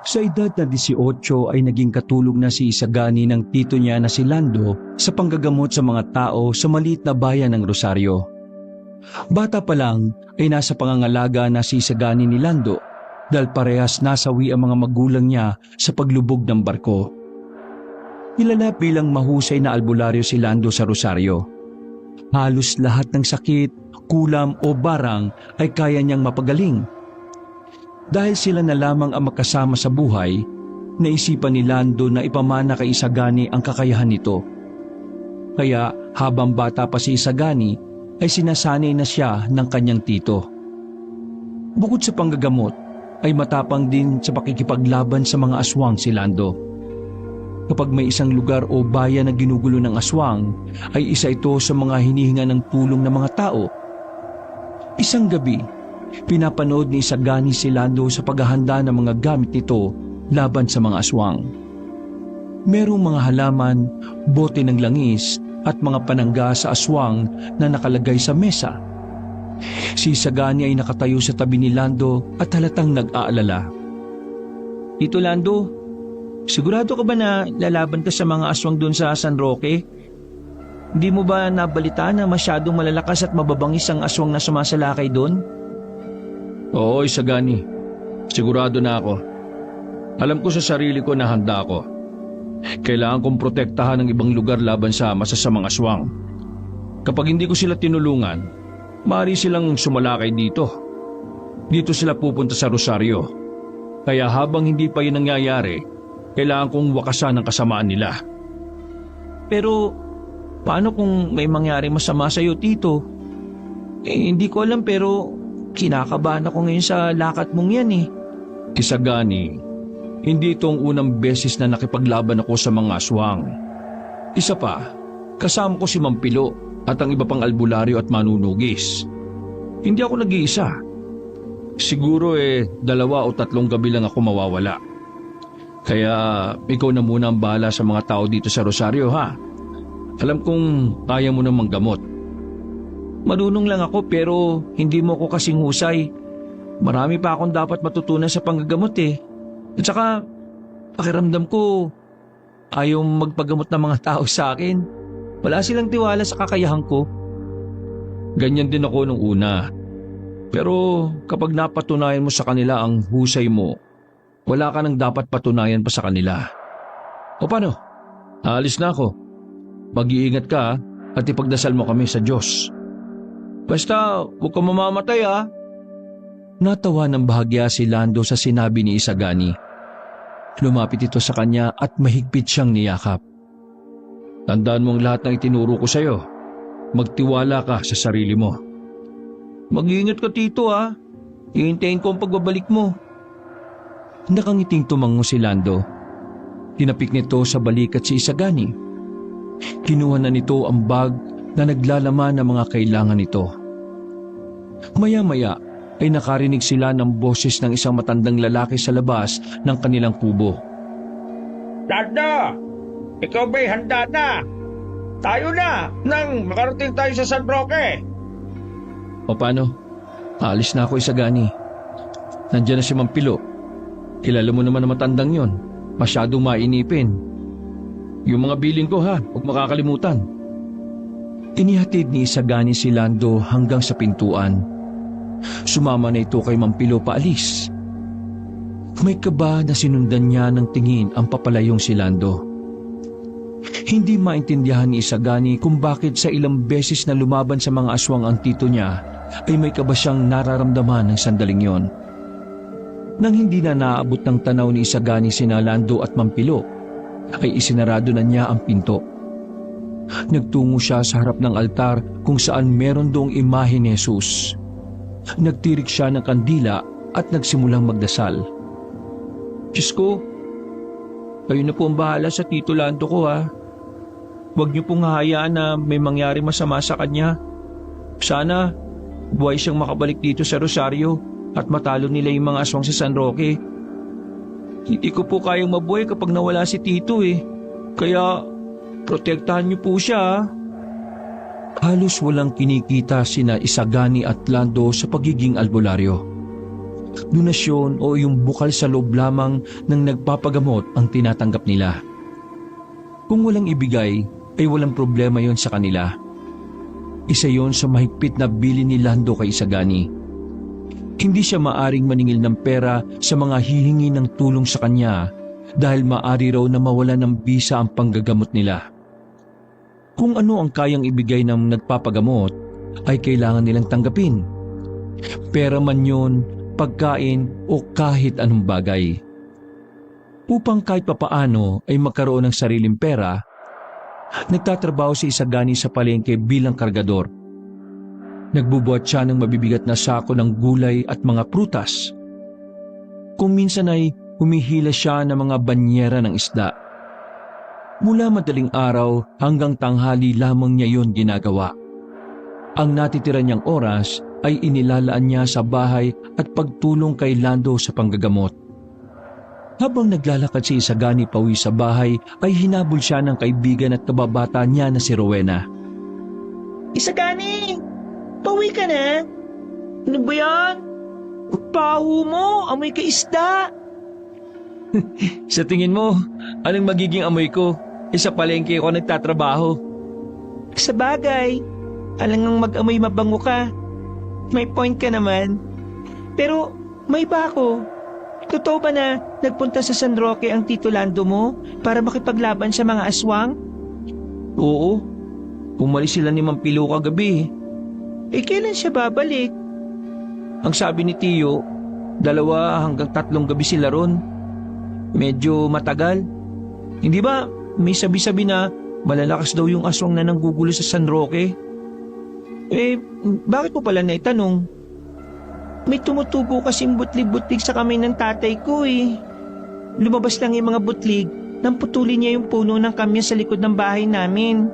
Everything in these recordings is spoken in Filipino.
Sa edad na 18 ay naging katulog na si Isagani ng tito niya na si Lando sa panggagamot sa mga tao sa maliit na bayan ng Rosario. Bata pa lang ay nasa pangangalaga na si Isagani ni Lando dahil parehas nasawi ang mga magulang niya sa paglubog ng barko. Kilala bilang mahusay na albularyo si Lando sa Rosario. Halos lahat ng sakit, kulam o barang ay kaya niyang mapagaling. Dahil sila na lamang ang magkasama sa buhay, naisipan ni Lando na ipamana kay Isagani ang kakayahan nito. Kaya habang bata pa si Isagani ay sinasanay na siya ng kanyang tito. Bukod sa panggagamot, ay matapang din sa pakikipaglaban sa mga aswang si Lando. Kapag may isang lugar o bayan na ginugulo ng aswang, ay isa ito sa mga hinihinga ng tulong ng mga tao. Isang gabi, pinapanood ni Isagani si Lando sa paghahanda ng mga gamit nito laban sa mga aswang. Merong mga halaman, bote ng langis at mga panangga sa aswang na nakalagay sa mesa. Si Isagani ay nakatayo sa tabi ni Lando at halatang nag-aalala. Tito Lando, sigurado ka ba na lalaban ka sa mga aswang doon sa San Roque? Hindi mo ba nabalita na masyadong malalakas at mababangis ang aswang na sumasalakay doon? Oo, Isagani. Sigurado na ako. Alam ko sa sarili ko na handa ako. Kailangan kong protektahan ang ibang lugar laban sa masasamang aswang. Kapag hindi ko sila tinulungan, maaari silang sumalakay dito. Dito sila pupunta sa Rosario. Kaya habang hindi pa yun nangyayari, kailangan kong wakasan ang kasamaan nila. Pero paano kung may mangyaring masama sa iyo, Tito? Hindi ko alam pero kinakabahan ako ngayon sa lakad mong yan eh. Isagani, hindi itong unang beses na nakipaglaban ako sa mga aswang. Isa pa, kasama ko si Mampilo at ang iba pang albularyo at manunugis. Hindi ako nag-iisa. Siguro 2 o 3 gabi lang ako mawawala. Kaya ikaw na muna ang bahala sa mga tao dito sa Rosario ha. Alam kong kaya mo namang gamot. Marunong lang ako pero hindi mo ako kasing husay. Marami pa akong dapat matutunan sa panggagamot eh. At saka pakiramdam ko ayaw magpagamot ng mga tao sa akin. Wala silang tiwala sa kakayahan ko. Ganyan din ako nung una. Pero kapag napatunayan mo sa kanila ang husay mo, wala ka nang dapat patunayan pa sa kanila. O paano? Aalis na ako. Mag-iingat ka at ipagdasal mo kami sa Diyos. Basta huwag ka mamamatay ha. Natawa ng bahagya si Lando sa sinabi ni Isagani. Lumapit ito sa kanya at mahigpit siyang niyakap. Tandaan mo ang lahat ng itinuro ko sa iyo. Magtiwala ka sa sarili mo. Mag-iingat ka, Tito ha. Hihintayin ko ang pagbabalik mo. Nakangiting tumango si Lando. Tinapik nito sa balikat si Isagani. Kinuha na nito ang bag na naglalaman ng mga kailangan nito. Maya-maya ay nakarinig sila ng boses ng isang matandang lalaki sa labas ng kanilang kubo. Lando! Ikaw ba'y handa na? Tayo na nang makarating tayo sa San Roque. O paano? Alis na ako, Isagani. Nandiyan na si Mampilo. Kilala mo naman ang matandang yon. Masyadong mainipin. Yung mga bilin ko ha, huwag makakalimutan. Inihatid ni Isagani si Lando hanggang sa pintuan. Sumama na ito kay Mampilo paalis. May kaba na sinundan niya ng tingin ang papalayong si Lando. Hindi maintindihan ni Isagani kung bakit sa ilang beses na lumaban sa mga aswang ang tito niya ay may kaba siyang nararamdaman ng sandaling yon. Nang hindi na naabot ng tanaw ni Isagani sina Lando at Mampilo, ay isinarado na niya ang pinto. Nagtungo siya sa harap ng altar kung saan meron doong imahe ni Jesus. Nagtirik siya ng kandila at nagsimulang magdasal. Diyos ko, kayo na po ang bahala sa Tito Lando ko ha. Huwag niyo pong hahayaan na may mangyari masama sa kanya. Sana buhay siyang makabalik dito sa Rosario at matalo nila yung mga aswang sa San Roque. Hindi ko po kayang mabuhay kapag nawala si Tito eh. Kaya protektahan niyo po siya ha. Halos walang kinikita sina Isagani at Lando sa pagiging albularyo. donasyon o yung bukal sa loob lamang ng nagpapagamot ang tinatanggap nila. Kung walang ibigay, ay walang problema yon sa kanila. Isa yon sa mahigpit na bili ni Lando kay Isagani. Hindi siya maaring maningil ng pera sa mga hihingi ng tulong sa kanya dahil maari raw na mawala ng bisa ang panggagamot nila. Kung ano ang kayang ibigay ng nagpapagamot, ay kailangan nilang tanggapin. Pera man yun, pagkain o kahit anong bagay. Upang kahit papaano ay magkaroon ng sariling pera, nagtatrabaho si Isagani sa palengke bilang kargador. Nagbubuhat siya ng mabibigat na sako ng gulay at mga prutas. Kung minsan ay humihila siya ng mga banyera ng isda. Mula madaling araw hanggang tanghali lamang niya yon ginagawa. Ang natitira niyang oras ay inilalaan niya sa bahay at pagtulong kay Lando sa panggagamot. Habang naglalakad si Isagani pauwi sa bahay ay hinabol siya ng kaibigan at kababata niya na si Rowena. Isagani! Pauwi ka na? Ano ba yan? Paho mo, amoy ka isda. Sa tingin mo, anong magiging amoy ko? Sa palengke ako nagtatrabaho. Sa bagay, alangang mag-amoy mabango ka. May point ka naman. Pero may ba ako? Totoo ba na nagpunta sa San Roque ang Tito Lando mo para makipaglaban sa mga aswang? Oo, umalis sila ni Mang Pilo kagabi. Kailan siya babalik? Ang sabi ni Tiyo, 2 hanggang 3 gabi sila ron. Medyo matagal. Hindi ba may sabi-sabi na malalakas daw yung aswang na nanggugulo sa San Roque? Bakit mo pala naitanong? May tumutubo kasing butlig-butlig sa kamay ng tatay ko eh. Lumabas lang yung mga butlig nang putulin niya yung puno ng kamya sa likod ng bahay namin.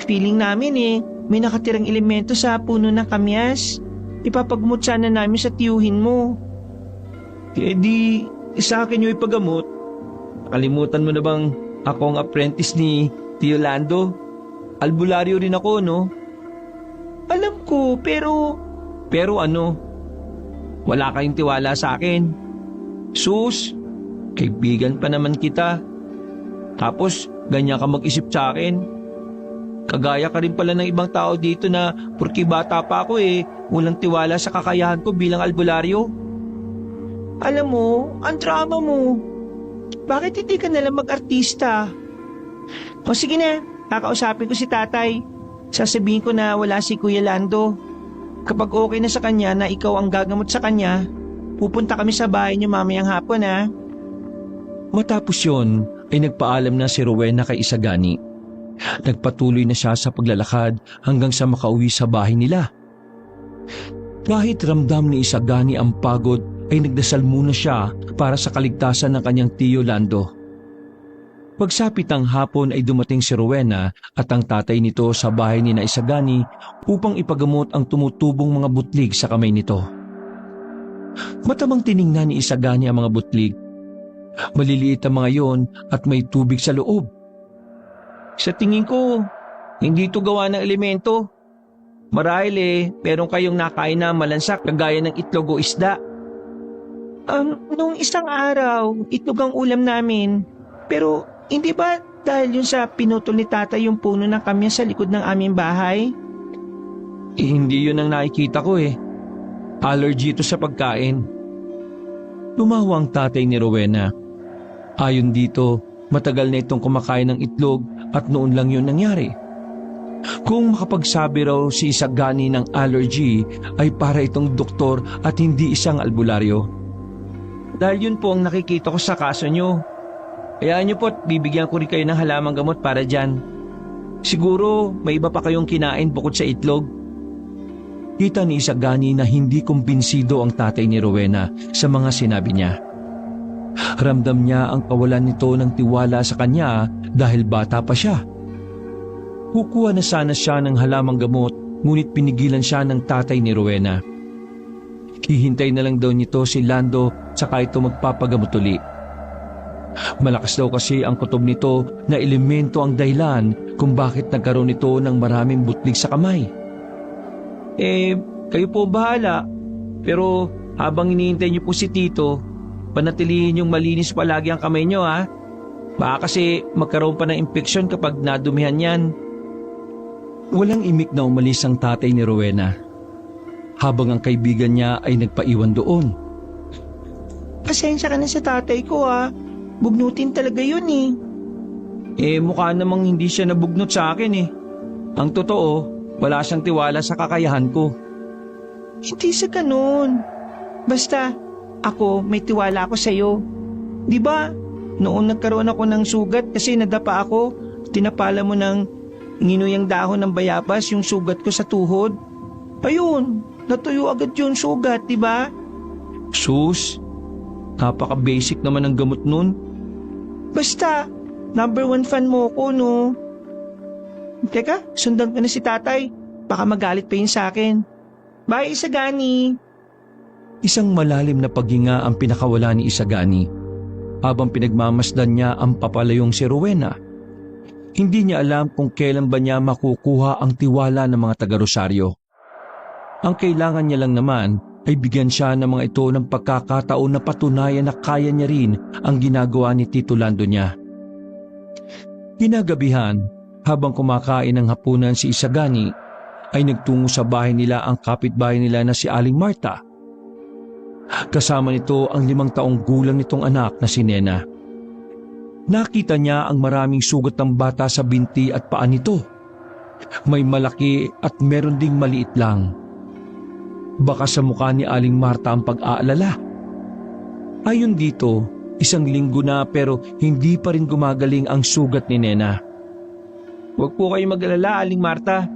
Feeling namin may nakatirang elemento sa puno ng kamyas. Ipapagmut sana namin sa tiyuhin mo. Di, sa akin yung ipagamot. Nakalimutan mo na bang ako ang apprentice ni Tio Lando? Albularyo rin ako, no? Alam ko, pero... Pero ano? Wala kayong tiwala sa akin. Sus, kaibigan pa naman kita. Tapos, ganyan ka mag-isip sa akin. Kagaya ka rin pala ng ibang tao dito na porki bata pa ako walang tiwala sa kakayahan ko bilang albularyo. Alam mo, ang drama mo. Bakit hindi ka nalang mag-artista? O sige na, kakausapin ko si tatay. Sasabihin ko na wala si Kuya Lando. Kapag okay na sa kanya na ikaw ang gagamot sa kanya, pupunta kami sa bahay niyo mamayang hapon ha. Matapos yon ay nagpaalam na si Rowena kay Isagani. Nagpatuloy na siya sa paglalakad hanggang sa makauwi sa bahay nila. Kahit ramdam ni Isagani ang pagod ay nagdasal muna siya para sa kaligtasan ng kanyang tiyo Lando. Pagsapit ng hapon ay dumating si Rowena at ang tatay nito sa bahay ni Isagani upang ipagamot ang tumutubong mga butlig sa kamay nito. Matamang tiningnan ni Isagani ang mga butlig. Maliliit ang mga yon at may tubig sa loob. Sa tingin ko, hindi ito gawa ng elemento. Marahil meron kayong nakain na malansak kagaya ng itlog o isda. Nung isang araw, itlog ang ulam namin. Pero hindi ba dahil yun sa pinutol ni tatay yung puno ng kamya sa likod ng aming bahay? Hindi yun ang nakikita ko Allergy ito sa pagkain. Lumawa ang tatay ni Rowena. Ayon dito, matagal na itong kumakain ng itlog at noon lang yun nangyari. Kung makapagsabi raw si Isagani ng allergy ay para itong doktor at hindi isang albularyo. Dahil yun po ang nakikita ko sa kaso nyo. Hayaan nyo po't bibigyan ko rin kayo ng halamang gamot para dyan. Siguro may iba pa kayong kinain bukod sa itlog. Kita ni Isagani na hindi kumbinsido ang tatay ni Rowena sa mga sinabi niya. Ramdam niya ang kawalan nito ng tiwala sa kanya dahil bata pa siya. Kukuha na sana siya ng halamang gamot ngunit pinigilan siya ng tatay ni Rowena. Hihintay na lang daw nito si Lando saka ito magpapagamot uli. Malakas daw kasi ang kutob nito na elemento ang dahilan kung bakit nagkaroon nito ng maraming butlig sa kamay. Kayo po bahala. Pero habang iniintay niyo po si Tito, panatilihin yung malinis palagi ang kamay niyo ha. Baka kasi magkaroon pa ng impeksyon kapag nadumihan yan. Walang imik na umalis ang tatay ni Rowena, habang ang kaibigan niya ay nagpaiwan doon. Pasensya ka na sa tatay ko ha. Bugnutin talaga yun eh. Mukha namang hindi siya nabugnot sa akin eh. Ang totoo, wala siyang tiwala sa kakayahan ko. Hindi sa ganun. Basta, ako may tiwala ako sa'yo. Di ba? Noon nagkaroon ako ng sugat kasi nadapa ako, tinapala mo ng nginuyang dahon ng bayabas yung sugat ko sa tuhod. Ayun, natuyo agad yung sugat, di ba? Sus, napaka-basic naman ang gamot nun. Basta, number 1 fan mo ko, no? Teka, sundan ko na si tatay. Baka magalit pa yun sa akin. Bye, Isagani. Isang malalim na paghinga ang pinakawala ni Isagani habang pinagmamasdan niya ang papalayong si Rowena. Hindi niya alam kung kailan ba niya makukuha ang tiwala ng mga taga-Rosario. Ang kailangan niya lang naman ay bigyan siya ng mga ito ng pagkakataon na patunayan na kaya niya rin ang ginagawa ni Tito Lando niya. Kinagabihan, habang kumakain ng hapunan si Isagani, ay nagtungo sa bahay nila ang kapitbahay nila na si Aling Marta. Kasama nito ang 5 taong gulang nitong anak na si Nena. Nakita niya ang maraming sugat ng bata sa binti at paa nito. May malaki at meron ding maliit lang. Baka sa mukha ni Aling Marta ang pag-aalala. Ayon dito, 1 linggo na pero hindi pa rin gumagaling ang sugat ni Nena. Huwag po kayo mag-alala, Aling Marta.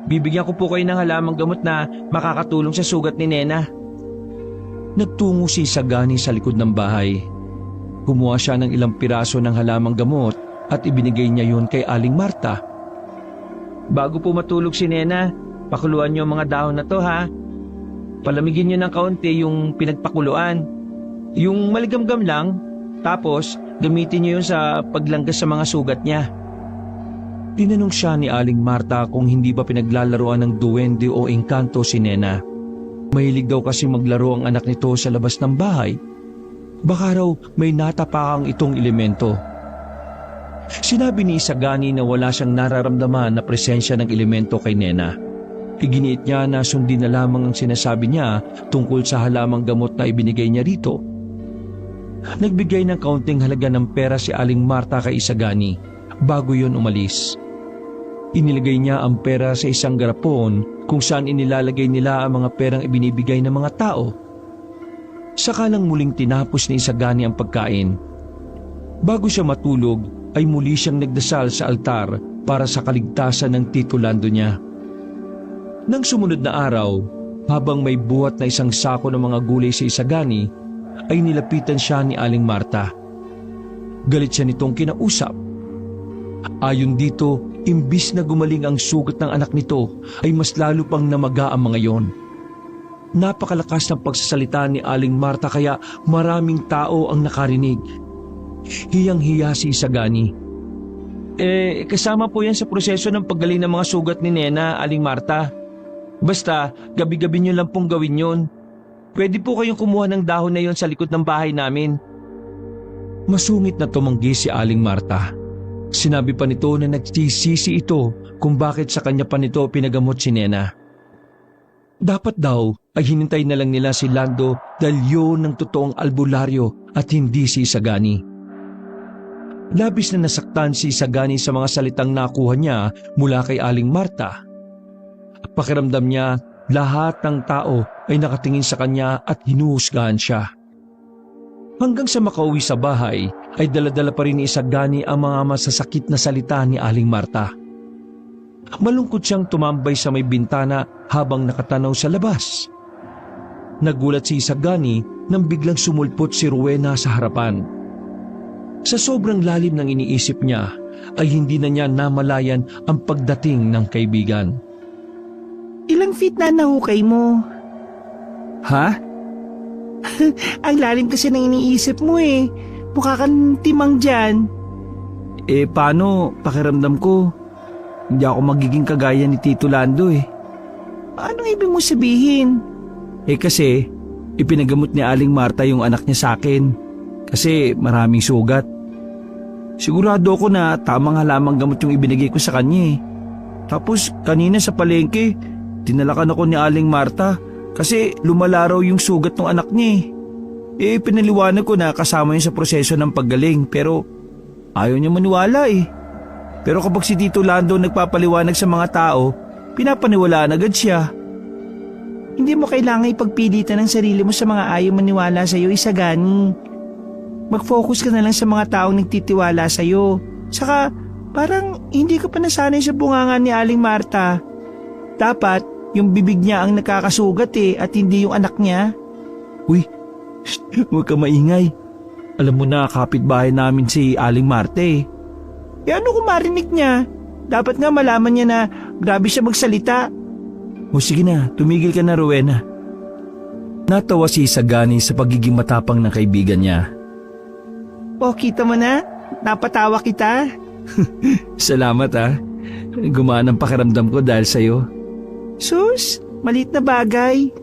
Bibigyan ko po kayo ng halamang gamot na makakatulong sa sugat ni Nena. Nagtungo si Isagani sa likod ng bahay. Kumuha siya ng ilang piraso ng halamang gamot at ibinigay niya yun kay Aling Marta. Bago po matulog si Nena, pakuluan niyo ang mga dahon na to ha. Palamigin niyo ng kaunti yung pinagpakuluan. Yung maligamgam lang, tapos gamitin niyo yun sa paglanggas sa mga sugat niya. Tinanong siya ni Aling Marta kung hindi ba pinaglalaroan ng duwende o engkanto si Nena. Mahilig daw kasi maglaro ang anak nito sa labas ng bahay. Baka raw may natapakang itong elemento. Sinabi ni Isagani na wala siyang nararamdaman na presensya ng elemento kay Nena. Iginiit niya na sundin na lamang ang sinasabi niya tungkol sa halamang gamot na ibinigay niya rito. Nagbigay ng kaunting halaga ng pera si Aling Marta kay Isagani bago yon umalis. Inilagay niya ang pera sa isang garapon kung saan inilalagay nila ang mga perang ibinibigay ng mga tao. Saka lang muling tinapos ni Isagani ang pagkain. Bago siya matulog ay muli siyang nagdasal sa altar para sa kaligtasan ng Tito Lando niya. Nang sumunod na araw, habang may buhat na 1 sako ng mga gulay si Isagani, ay nilapitan siya ni Aling Marta. Galit siya nitong kinausap. Ayon dito, imbis na gumaling ang sugat ng anak nito, ay mas lalo pang namaga ang mga yon. Napakalakas ng pagsasalita ni Aling Marta kaya maraming tao ang nakarinig. Hiyang-hiya si Isagani. Kasama po yan sa proseso ng paggaling ng mga sugat ni Nena, Aling Marta. Basta, gabi-gabi niyo lang pong gawin yun. Pwede po kayong kumuha ng dahon na yon sa likod ng bahay namin. Masungit na tumanggi si Aling Marta. Sinabi pa nito na nagsisisi ito kung bakit sa kanya pa nito pinagamot si Nena. Dapat daw ay hinintay na lang nila si Lando dahil yun ang totoong albularyo at hindi si Isagani. Labis na nasaktan si Isagani sa mga salitang nakuha niya mula kay Aling Marta. Pakiramdam niya lahat ng tao ay nakatingin sa kanya at hinuhusgahan siya. Hanggang sa makauwi sa bahay ay daladala pa rin ni Isagani ang mga masasakit na salita ni Aling Marta. Malungkot siyang tumambay sa may bintana habang nakatanaw sa labas. Nagulat si Isagani nang biglang sumulpot si Rowena sa harapan. Sa sobrang lalim ng iniisip niya ay hindi na niya namalayan ang pagdating ng kaibigan. Ilang feet na nahukay mo? Ha? Ang lalim kasi ng iniisip mo eh. Mukha kang timang dyan. Paano pakiramdam ko? Hindi ako magiging kagaya ni Tito Lando eh. Anong ibig mo sabihin? Kasi ipinagamot ni Aling Marta yung anak niya sa akin kasi maraming sugat. Sigurado ako na tamang halamang gamot yung ibinigay ko sa kanya eh. Tapos kanina sa palengke, dinalakan ako ni Aling Marta kasi lumala raw yung sugat ng anak niya eh. Pinaliwanag ko na kasama yun sa proseso ng paggaling pero ayaw niya maniwala eh. Pero kapag si Tito Lando nagpapaliwanag sa mga tao, pinapaniwalaan agad siya. Hindi mo kailangan ipagpilitan ang sarili mo sa mga ayaw maniwala sa'yo, Isagani. Mag-focus ka na lang sa mga taong nagtitiwala sa'yo. Saka parang hindi ka pa nasanay sa bunganga ni Aling Marta. Dapat yung bibig niya ang nakakasugat eh at hindi yung anak niya. Uy, huwag ka maingay. Alam mo na kapitbahay namin si Aling Marta eh. Ano kung marinig niya? Dapat nga malaman niya na grabe siya magsalita. O sige na, tumigil ka na Rowena. Natawa si Isagani sa pagiging matapang ng kaibigan niya. Kita mo na? Napatawa kita. Salamat ah. Gumaan ang pakiramdam ko dahil sa'yo. Sus, maliit na bagay.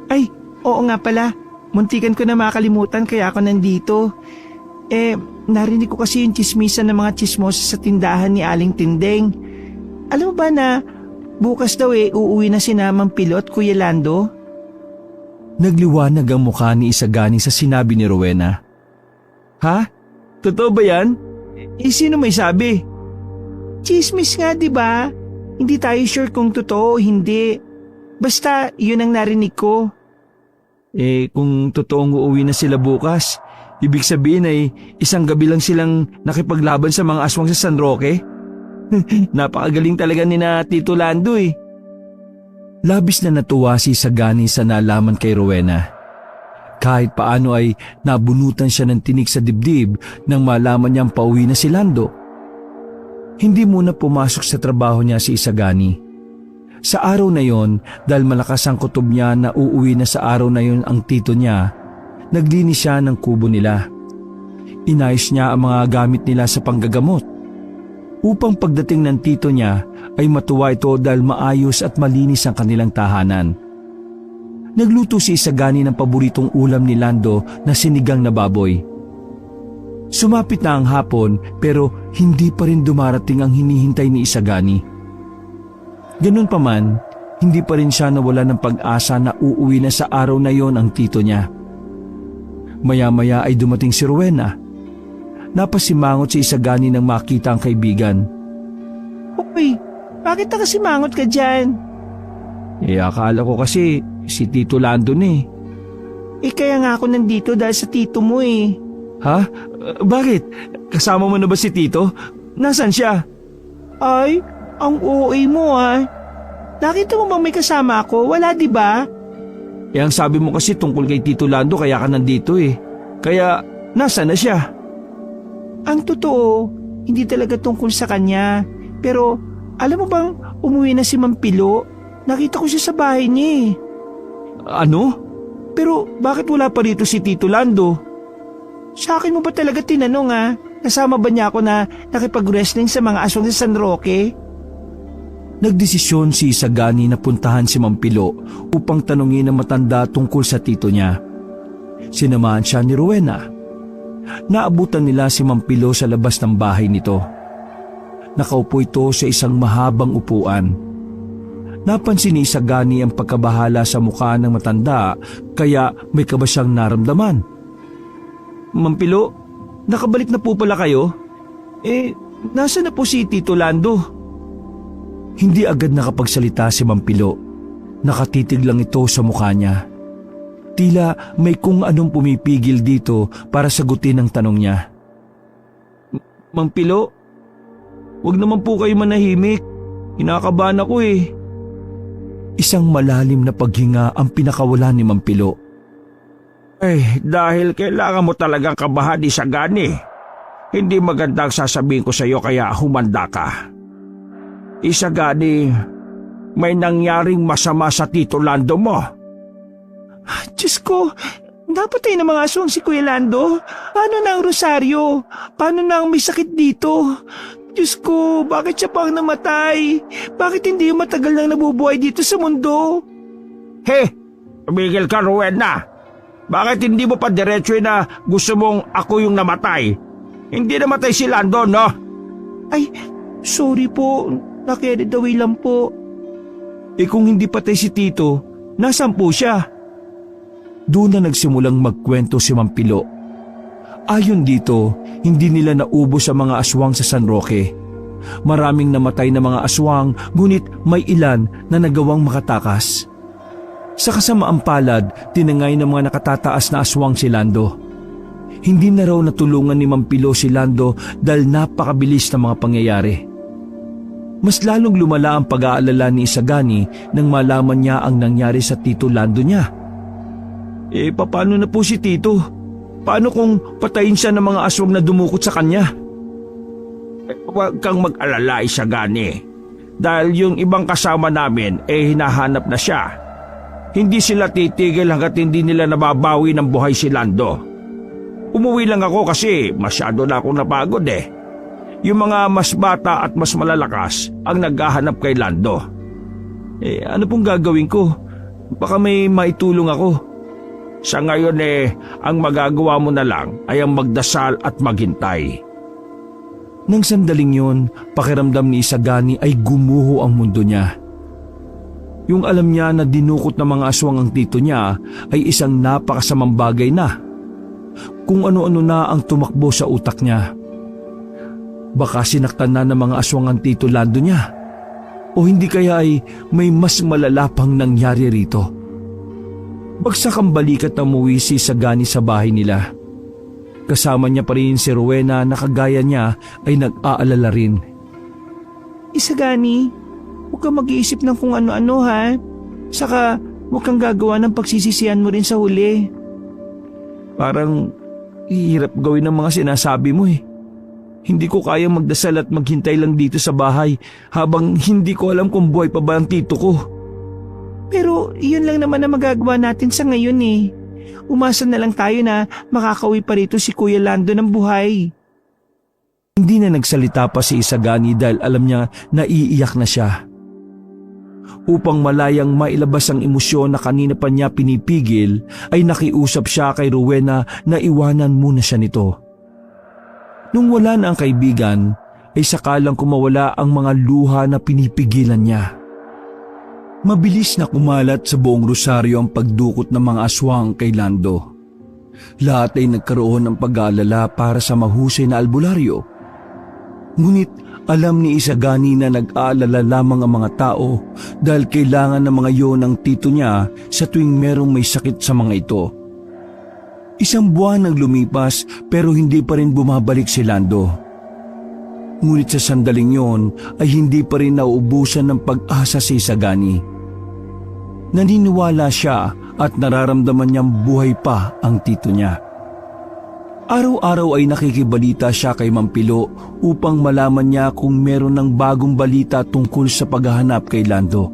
Ay, oo nga pala. Muntikan ko na makalimutan kaya ako nandito. Narinig ko kasi yung chismisan ng mga chismosa sa tindahan ni Aling Tindeng. Alam mo ba na bukas daw uuwi na si Mang Pilo at Kuya Lando? Nagliwanag ang mukha ni Isagani sa sinabi ni Rowena. Ha? Totoo ba yan? Sino may sabi? Chismis nga, di ba? Hindi tayo sure kung totoo o hindi. Basta, yun ang narinig ko. Kung totoong uuwi na sila bukas, ibig sabihin ay isang gabi lang silang nakipaglaban sa mga aswang sa San Roque? Napakagaling talaga ni na Tito Lando eh. Labis na natuwa si Isagani sa nalaman kay Rowena. Kahit paano ay nabunutan siya ng tinik sa dibdib nang malaman niyang pauwi na si Lando. Hindi muna pumasok sa trabaho niya si Isagani. Sa araw na yon, dahil malakas ang kutob niya na uuwi na sa araw na yon ang tito niya, naglinis siya ng kubo nila. Inayos niya ang mga gamit nila sa panggagamot. Upang pagdating ng tito niya ay matuwa ito dahil maayos at malinis ang kanilang tahanan. Nagluto si Isagani ng paboritong ulam ni Lando na sinigang na baboy. Sumapit na ang hapon pero hindi pa rin dumarating ang hinihintay ni Isagani. Ganun pa man, hindi pa rin siya nawala ng pag-asa na uuwi na sa araw na yon ang tito niya. Maya-maya ay dumating si Rowena. Napasimangot si Isagani nang makita ang kaibigan. Uy, bakit nakasimangot ka dyan? Akala ko kasi si Tito Lando eh. Kaya nga ako nandito dahil sa tito mo eh. Ha? Bakit? Kasama mo na ba si Tito? Nasaan siya? Ay, ang OA mo ah. Nakita mo bang may kasama ako? Wala di ba? Ang sabi mo kasi tungkol kay Tito Lando kaya ka nandito eh. Kaya nasaan na siya? Ang totoo, hindi talaga tungkol sa kanya. Pero alam mo bang umuwi na si Mang Pilo? Nakita ko siya sa bahay niya eh. Ano? Pero bakit wala pa rito si Tito Lando? Sa akin mo ba talaga tinanong ah? Kasama ba niya ako na nakipag-wrestling sa mga aswang sa San Roque? Nagdesisyon si Isagani na puntahan si Mang Pilo upang tanungin ang matanda tungkol sa tito niya. Sinamahan siya ni Rowena. Naabutan nila si Mang Pilo sa labas ng bahay nito. Nakaupo ito sa isang mahabang upuan. Napansin ni Isagani ang pagkabahala sa mukha ng matanda kaya may kaba siyang naramdaman. Mang Pilo, nakabalik na po pala kayo? Nasaan na po si Tito Lando? Hindi agad nakapagsalita si Mang Pilo. Nakatitig lang ito sa mukha niya. Tila may kung anong pumipigil dito para sagutin ang tanong niya. Mang Pilo, wag naman po kayo manahimik. Kinakabahan ako eh. Isang malalim na paghinga ang pinakawalan ni Mang Pilo. Dahil kailangan mo talagang kabahan, Isagani. Hindi magandang sasabihin ko sa iyo kaya humanda ka. Isagani, may nangyaring masama sa Tito Lando mo. Diyos ko, dapat tayo ng mga aswang si Kuya Lando. Paano na ang rosaryo? Paano na ang may sakit dito? Diyos ko, bakit siya pang namatay? Bakit hindi yung matagal nang nabubuhay dito sa mundo? Tumigil ka, Rowena. Bakit hindi mo pa diretso na gusto mong ako yung namatay? Hindi namatay si Lando, no? Ay, sorry po. Na-carried away lang po. Kung hindi patay si Tito, nasaan po siya? Doon na nagsimulang magkwento si Mampilo. Ayon dito, hindi nila naubos ang mga aswang sa San Roque. Maraming namatay na mga aswang, ngunit may ilan na nagawang makatakas. Sa kasamaang palad, tinangay ng mga nakatataas na aswang si Lando. Hindi na raw natulungan ni Mampilo si Lando dahil napakabilis ng mga pangyayari. Mas lalong lumala ang pag-aalala ni Isagani nang malaman niya ang nangyari sa Tito Lando niya. Paano na po si Tito? Paano kung patayin siya ng mga aswang na dumukot sa kanya? Huwag kang mag-alala, Isagani. Dahil yung ibang kasama namin hinahanap na siya. Hindi sila titigil hanggat hindi nila nababawi ng buhay si Lando. Umuwi lang ako kasi masyado na akong napagod eh. Yung mga mas bata at mas malalakas ang naghahanap kay Lando. Ano pong gagawin ko? Baka may maitulong ako. Sa ngayon ang magagawa mo na lang ay ang magdasal at maghintay. Nang sandaling yon, pakiramdam ni Isagani ay gumuho ang mundo niya. Yung alam niya na dinukot ng mga aswang ang tito niya ay isang napakasamang bagay na. Kung ano-ano na ang tumakbo sa utak niya. Baka sinaktan na ng mga aswang ang Tito Lando niya. O hindi kaya ay may mas malala pang nangyari rito. Bagsak ang balikat na umuwi si Isagani sa bahay nila. Kasama niya pa rin si Rowena na kagaya niya ay nag-aalala rin. Isagani, huwag kang mag-iisip ng kung ano-ano ha. Saka huwag kang gagawa ng pagsisisihan mo rin sa huli. Parang hirap gawin ang mga sinasabi mo eh. Hindi ko kayang magdasal at maghintay lang dito sa bahay habang hindi ko alam kung buhay pa ba ang tito ko. Pero yun lang naman ang magagawa natin sa ngayon eh. Umasa na lang tayo na makakauwi pa rito si Kuya Lando ng buhay. Hindi na nagsalita pa si Isagani dahil alam niya na iiyak na siya. Upang malayang mailabas ang emosyon na kanina pa niya pinipigil, ay nakiusap siya kay Rowena na iwanan muna siya nito. Nung wala na ang kaibigan, ay sakalang kumawala ang mga luha na pinipigilan niya. Mabilis na kumalat sa buong Rosario ang pagdukot ng mga aswang kay Lando. Lahat ay nagkaroon ng pag-aalala para sa mahusay na albularyo. Ngunit alam ni Isagani na nag-aalala lamang ang mga tao dahil kailangan ng mga yon ng tito niya sa tuwing merong may sakit sa mga ito. Isang buwan ang lumipas pero hindi pa rin bumabalik si Lando. Ngunit sa sandaling yon ay hindi pa rin nauubusan ng pag-asa si Isagani. Naniniwala siya at nararamdaman niyang buhay pa ang tito niya. Araw-araw ay nakikibalita siya kay Mampilo upang malaman niya kung meron ng bagong balita tungkol sa paghahanap kay Lando.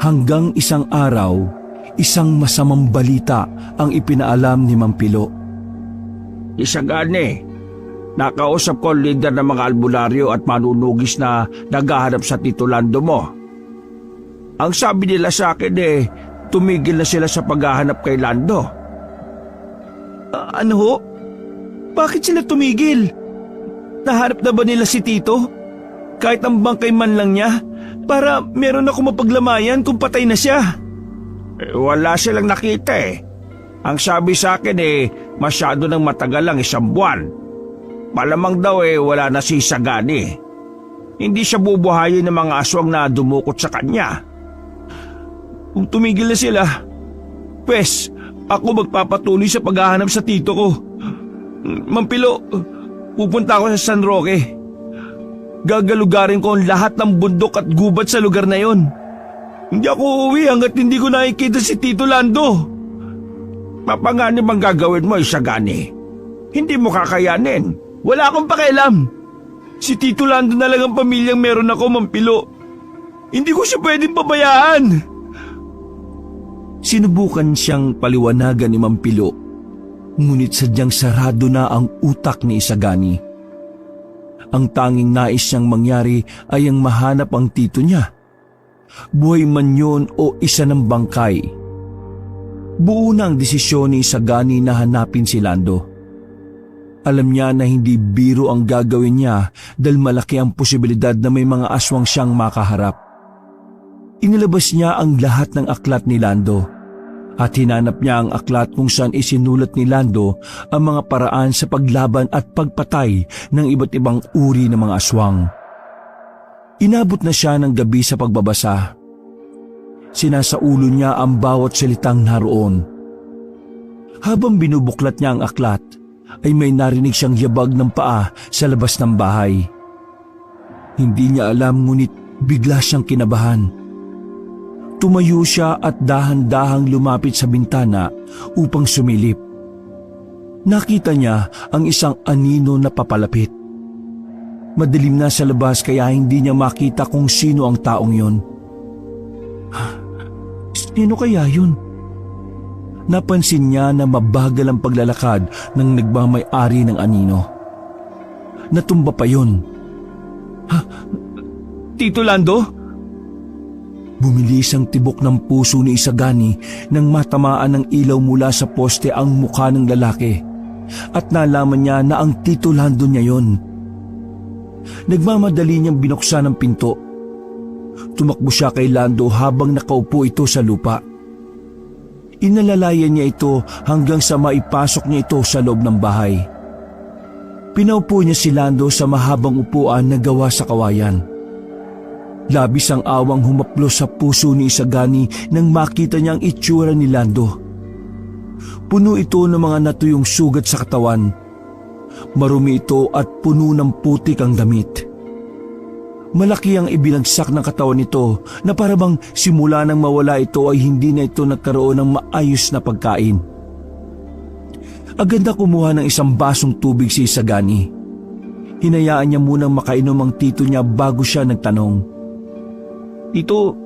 Hanggang isang araw, isang masamang balita ang ipinaalam ni Mampilo. Isagani, nakausap ko ang leader ng mga albularyo at manunugis na naghahanap sa Tito Lando mo. Ang sabi nila sa akin tumigil na sila sa paghahanap kay Lando. Ano ho? Bakit sila tumigil? Nahanap na ba nila si Tito? Kahit ang bangkay man lang niya, para meron ako mapaglamayan kung patay na siya. Wala silang nakita eh. Ang sabi sa akin masyado nang matagal lang 1 buwan. Malamang daw wala na si Isagani. Hindi siya bubuhayin ng mga aswang na dumukot sa kanya. Kung tumigil na sila, pwes, ako magpapatuloy sa paghahanap sa tito ko. Mampilo, pupunta ako sa San Roque. Gagalugarin ko ang lahat ng bundok at gubat sa lugar na yon. Hindi ako uuwi hanggat hindi ko nakikita si Tito Lando. Mapanganib ang gagawin mo, Isagani. Hindi mo kakayanin. Wala akong pakialam. Si Tito Lando na lang ang pamilyang meron ako, Mampilo. Hindi ko siya pwedeng pabayaan. Sinubukan siyang paliwanagan ni Mampilo, ngunit sadyang sarado na ang utak ni Isagani. Ang tanging nais niyang mangyari ay ang mahanap ang tito niya. Buhay man yun o isa ng bangkay, Buo na ang desisyon ni Isagani na hanapin si Lando. Alam niya na hindi biro ang gagawin niya dahil malaki ang posibilidad na may mga aswang siyang makaharap. Inilabas niya ang lahat ng aklat ni Lando at hinanap niya ang aklat kung saan isinulat ni Lando ang mga paraan sa paglaban at pagpatay ng iba't ibang uri ng mga aswang. Inabot na siya ng gabi sa pagbabasa. Sinasaulo niya ang bawat salitang naroon. Habang binubuklat niya ang aklat, ay may narinig siyang yabag ng paa sa labas ng bahay. Hindi niya alam ngunit bigla siyang kinabahan. Tumayo siya at dahan-dahang lumapit sa bintana upang sumilip. Nakita niya ang isang anino na papalapit. Madilim na sa labas kaya hindi niya makita kung sino ang taong yun. Sino kaya yun? Napansin niya na mabagal ang paglalakad ng nagmamay-ari ng anino. Natumba pa yun. Tito Lando? Bumilis ang tibok ng puso ni Isagani nang matamaan ng ilaw mula sa poste ang mukha ng lalaki at nalaman niya na ang Tito Lando niya yon. Nagmamadali niyang binuksan ang pinto. Tumakbo siya kay Lando habang nakaupo ito sa lupa. Inalalayan niya ito hanggang sa maipasok niya ito sa loob ng bahay. Pinaupo niya si Lando sa mahabang upuan na gawa sa kawayan. Labis ang awang humaplos sa puso ni Isagani nang makita niya ang itsura ni Lando. Puno ito ng mga natuyong sugat sa katawan. Marumi ito at puno ng putik ang damit. Malaki ang ibinagsak ng katawan nito na parabang simula nang mawala ito ay hindi na ito nagkaroon ng maayos na pagkain. Agad na kumuha ng isang basong tubig si Isagani. Hinayaan niya munang makainom ang tito niya bago siya nagtanong. Tito,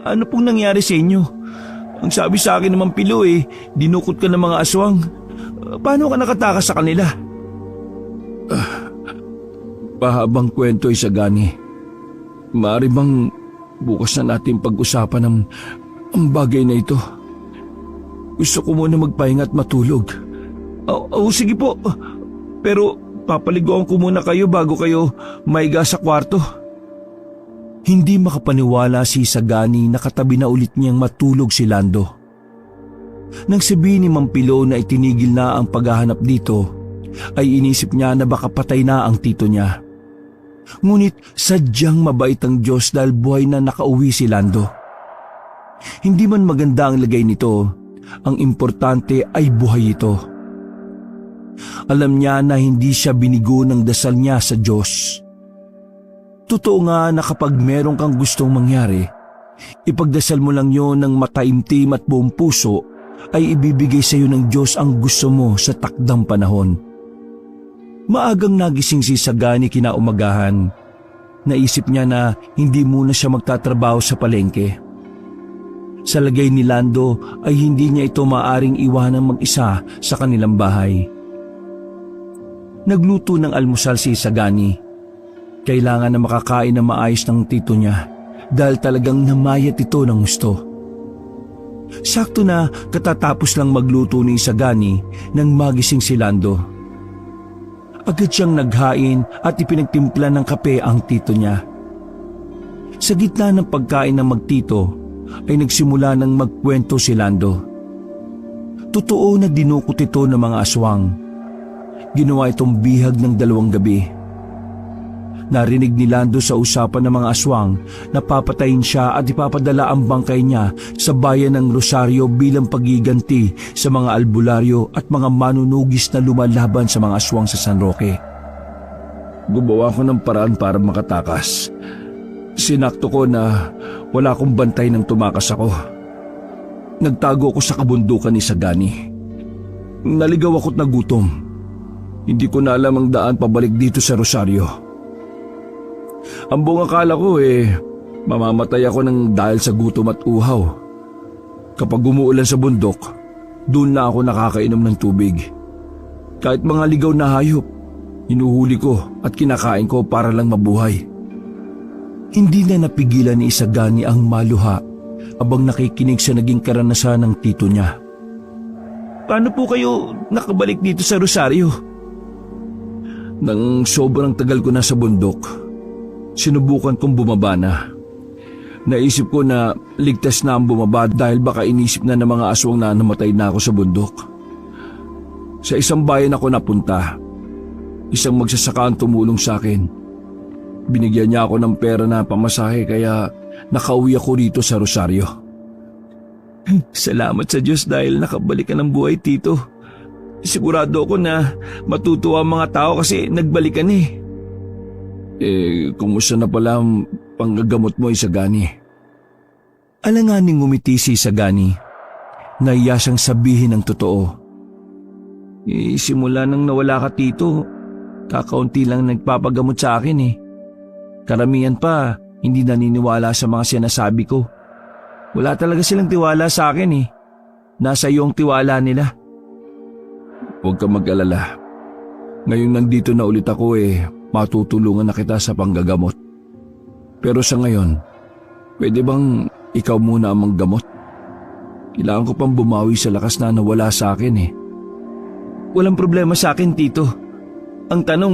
ano pong nangyari sa inyo? Ang sabi sa akin naman Pilo dinukot ka ng mga aswang. Paano ka nakatakas sa kanila? Pahabang kwento Isagani. Maaari bang bukas na natin pag-usapan ang bagay na ito? Gusto ko muna magpahinga at matulog. Sige po. Pero papaliguan ko muna kayo bago kayo maiga sa kwarto. Hindi makapaniwala si Isagani na katabi na ulit niyang matulog si Lando. Nang sabihin ni Mampilo na itinigil na ang paghahanap dito, ay inisip niya na baka patay na ang tito niya. Ngunit sadyang mabait ang Diyos dahil buhay na nakauwi si Lando. Hindi man maganda ang lagay nito, ang importante ay buhay ito. Alam niya na hindi siya binigo ng dasal niya sa Diyos. Totoo nga na kapag meron kang gustong mangyari, ipagdasal mo lang yon ng mataimtim at buong puso ay ibibigay sa iyo ng Diyos ang gusto mo sa takdang panahon. Maagang nagising si Isagani kinaumagahan. Naisip niya na hindi muna siya magtatrabaho sa palengke. Sa lagay ni Lando ay hindi niya ito maaring iwanan mag-isa sa kanilang bahay. Nagluto ng almusal si Isagani. Kailangan na makakain na maayos ng tito niya dahil talagang namayat ito ng gusto. Sakto na katatapos lang magluto ni Isagani nang magising si Lando. Agad siyang naghain at ipinagtimpla ng kape ang tito niya. Sa gitna ng pagkain ng magtito ay nagsimula ng magkwento si Lando. Totoo na dinukot ito ng mga aswang. Ginawa itong bihag ng 2 gabi. Narinig ni Lando sa usapan ng mga aswang na papatayin siya at ipapadala ang bangkay niya sa bayan ng Rosario bilang pagiganti sa mga albularyo at mga manunugis na lumalaban sa mga aswang sa San Roque. Gumawa ko ng paraan para makatakas. Sinakto ko na wala akong bantay nang tumakas ako. Nagtago ako sa kabundukan ni Isagani. Naligaw ako't nagutom. Hindi ko na alam ang daan pabalik dito sa Rosario. Ang buong akala ko mamamatay ako ng dahil sa gutom at uhaw. Kapag umuulan sa bundok, doon na ako nakakainom ng tubig. Kahit mga ligaw na hayop, hinuhuli ko at kinakain ko para lang mabuhay. Hindi na napigilan ni Isagani ang maluha abang nakikinig sa naging karanasan ng tito niya. paano po kayo nakabalik dito sa Rosario? Nang sobrang tagal ko na sa bundok, sinubukan kong bumaba na. Naisip ko na ligtas na ang bumaba dahil baka inisip na ng mga aswang na namatay na ako sa bundok. Sa isang bayan ako napunta. Isang magsasaka ang tumulong sa akin. Binigyan niya ako ng pera na pamasahe kaya nakauwi ako rito sa Rosario. Salamat sa Diyos dahil nakabalik ka ng buhay, Tito. Sigurado ako na matutuwa ang mga tao kasi nagbalikan eh. Kumusta na pala ang panggagamot mo, Isagani? Alanganing ngumiti si Isagani. Naiya siyang sabihin ang totoo. Simula nang nawala ka, Tito, kakaunti lang nagpapagamot sa akin eh. Karamihan pa, hindi naniniwala sa mga sinasabi ko. Wala talaga silang tiwala sa akin eh. Nasa iyo ang tiwala nila. Huwag kang mag-alala. Ngayon nandito na ulit ako matutulungan na kita sa panggagamot. Pero sa ngayon, pwede bang ikaw muna ang manggamot? Kailangan ko pang bumawi sa lakas na nawala sa akin Walang problema sa akin, Tito. Ang tanong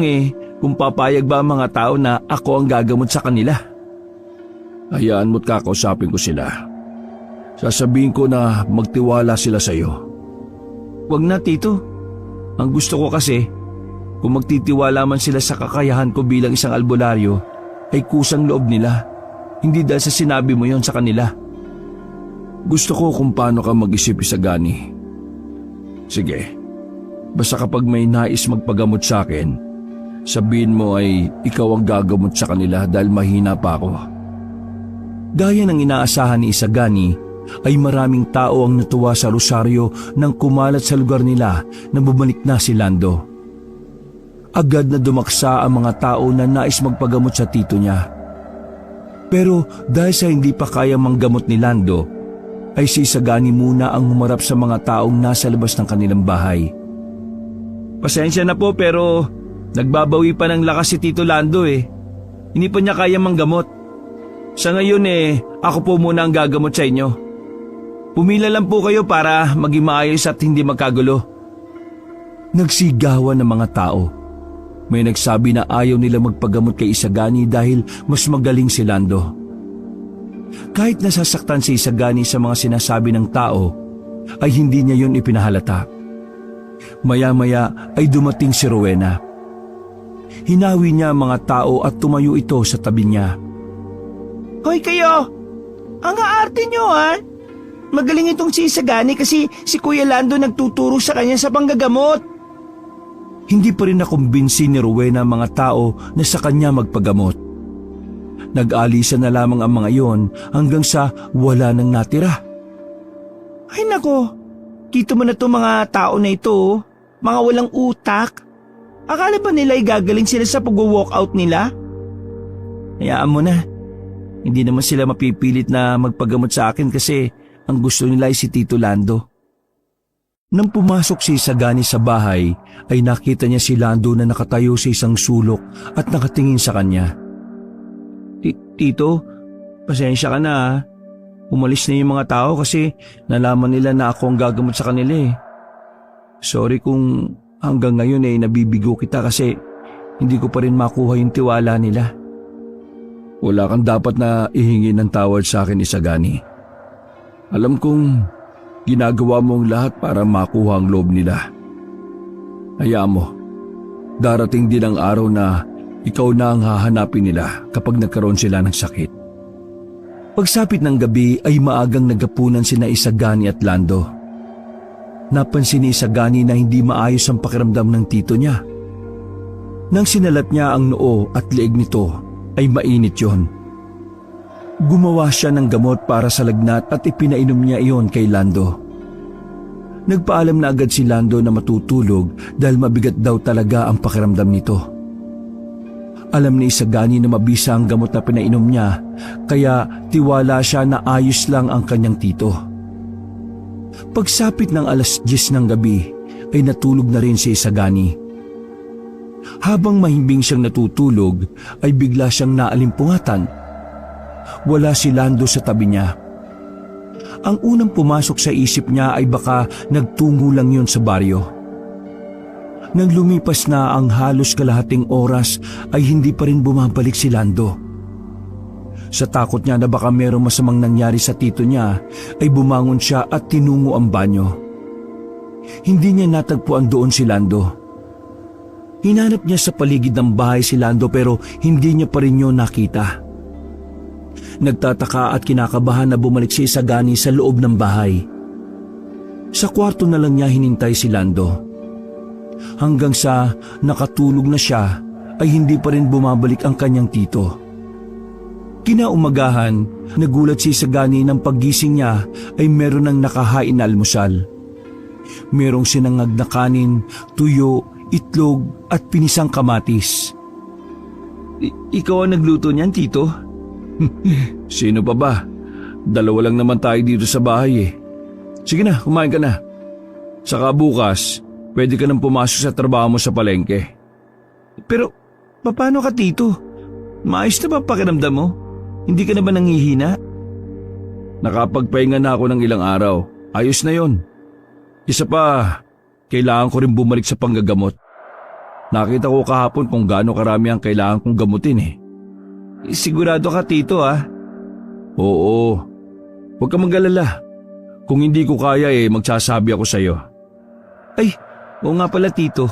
kung papayag ba ang mga tao na ako ang gagamot sa kanila? Hayaan mo't kakausapin ko sila. Sasabihin ko na magtiwala sila sa iyo. Wag na, Tito. Ang gusto ko kasi, kung magtitiwala man sila sa kakayahan ko bilang isang albularyo, ay kusang loob nila, hindi dahil sa sinabi mo yon sa kanila. Gusto ko kung paano ka mag-isip, Isagani. Sige, basta kapag may nais magpagamot sa akin, sabihin mo ay ikaw ang gagamot sa kanila dahil mahina pa ako. Gaya ng inaasahan ni Isagani, ay maraming tao ang natuwa sa Rosario nang kumalat sa lugar nila na bumalik na si Lando. Agad na dumaksa ang mga tao na nais magpagamot sa tito niya. Pero dahil sa hindi pa kaya manggamot ni Lando, ay si Isagani muna ang humarap sa mga taong nasa labas ng kanilang bahay. Pasensya na po pero nagbabawi pa ng lakas si Tito Lando Hindi pa niya kaya manggamot. Sa ngayon ako po muna ang gagamot sa inyo. Pumila lang po kayo para maging maayos at hindi magkagulo. Nagsigawan ng mga tao. May nagsabi na ayaw nila magpagamot kay Isagani dahil mas magaling si Lando. Kahit nasasaktan si Isagani sa mga sinasabi ng tao, ay hindi niya yon ipinahalata. Maya-maya ay dumating si Rowena. Hinawi niya ang mga tao at tumayo ito sa tabi niya. Hoy kayo! Ang aarte niyo Magaling itong si Isagani kasi si Kuya Lando nagtuturo sa kanya sa panggagamot. Hindi pa rin nakumbinsi ni Rowena ang mga tao na sa kanya magpagamot. Nag-alisa na lamang ang mga iyon hanggang sa wala nang natira. Ay nako, kito mo na itong mga tao na ito, mga walang utak. Akala ba nila gagaling sila sa pag-walkout nila? Hayaan mo na, hindi naman sila mapipilit na magpagamot sa akin kasi ang gusto nila ay si Tito Lando. Nang pumasok si Isagani sa bahay, ay nakita niya si Lando na nakatayo sa isang sulok at nakatingin sa kanya. Tito, pasensya ka na Umalis na yung mga tao kasi nalaman nila na ako ang gagamot sa kanila Sorry kung hanggang ngayon nabibigo kita kasi hindi ko pa rin makuha yung tiwala nila. Wala kang dapat na ihingi ng tawad sa akin, Isagani. Alam kong ginagawa mo ang lahat para makuha ang loob nila. Hayaan mo, darating din ang araw na ikaw na ang hahanapin nila kapag nagkaroon sila ng sakit. Pagsapit ng gabi ay maagang nagapunan sina Isagani at Lando. Napansin ni Isagani na hindi maayos ang pakiramdam ng tito niya. Nang sinalat niya ang noo at leeg nito ay mainit yon. Gumawa siya ng gamot para sa lagnat at ipinainom niya iyon kay Lando. Nagpaalam na agad si Lando na matutulog dahil mabigat daw talaga ang pakiramdam nito. Alam ni Isagani na mabisa ang gamot na pinainom niya kaya tiwala siya na ayos lang ang kanyang tito. Pagsapit ng 10:00 ng gabi ay natulog na rin si Isagani. Habang mahimbing siyang natutulog ay bigla siyang naalimpungatan. Wala si Lando sa tabi niya. Ang unang pumasok sa isip niya ay baka nagtungo lang yun sa baryo. Nang lumipas na ang halos kalahating oras ay hindi pa rin bumabalik si Lando. Sa takot niya na baka merong masamang nangyari sa tito niya ay bumangon siya at tinungo ang banyo. Hindi niya natagpuan doon si Lando. Hinanap niya sa paligid ng bahay si Lando pero hindi niya pa rin yun nakita. Nagtataka at kinakabahan na bumalik si Isagani sa loob ng bahay. Sa kwarto na lang niya hinintay si Lando. Hanggang sa nakatulog na siya ay hindi pa rin bumabalik ang kanyang tito. Kinaumagahan, nagulat si Isagani ng paggising niya ay meron ng nakahain na almusal. Merong sinangag na kanin, tuyo, itlog at pinisang kamatis. Ikaw ang nagluto niyan, tito? Sino pa ba? Dalawa lang naman tayo dito sa bahay eh. Sige na, kumain ka na. Saka bukas, pwede ka nang pumasok sa trabaho mo sa palengke. Pero, paano ka, tito? Maayos na ba pakiramdam mo? Hindi ka na ba nanghihina? Nakapagpahinga na ako ng ilang araw. Ayos na yon. Isa pa, kailangan ko rin bumalik sa panggagamot. Nakita ko kahapon kung gaano karami ang kailangan kong gamutin eh. Sigurado ka, tito, ah? Oo. Huwag ka mag-alala. Kung hindi ko kaya magsasabi ako sa'yo. Ay, oo nga pala, tito.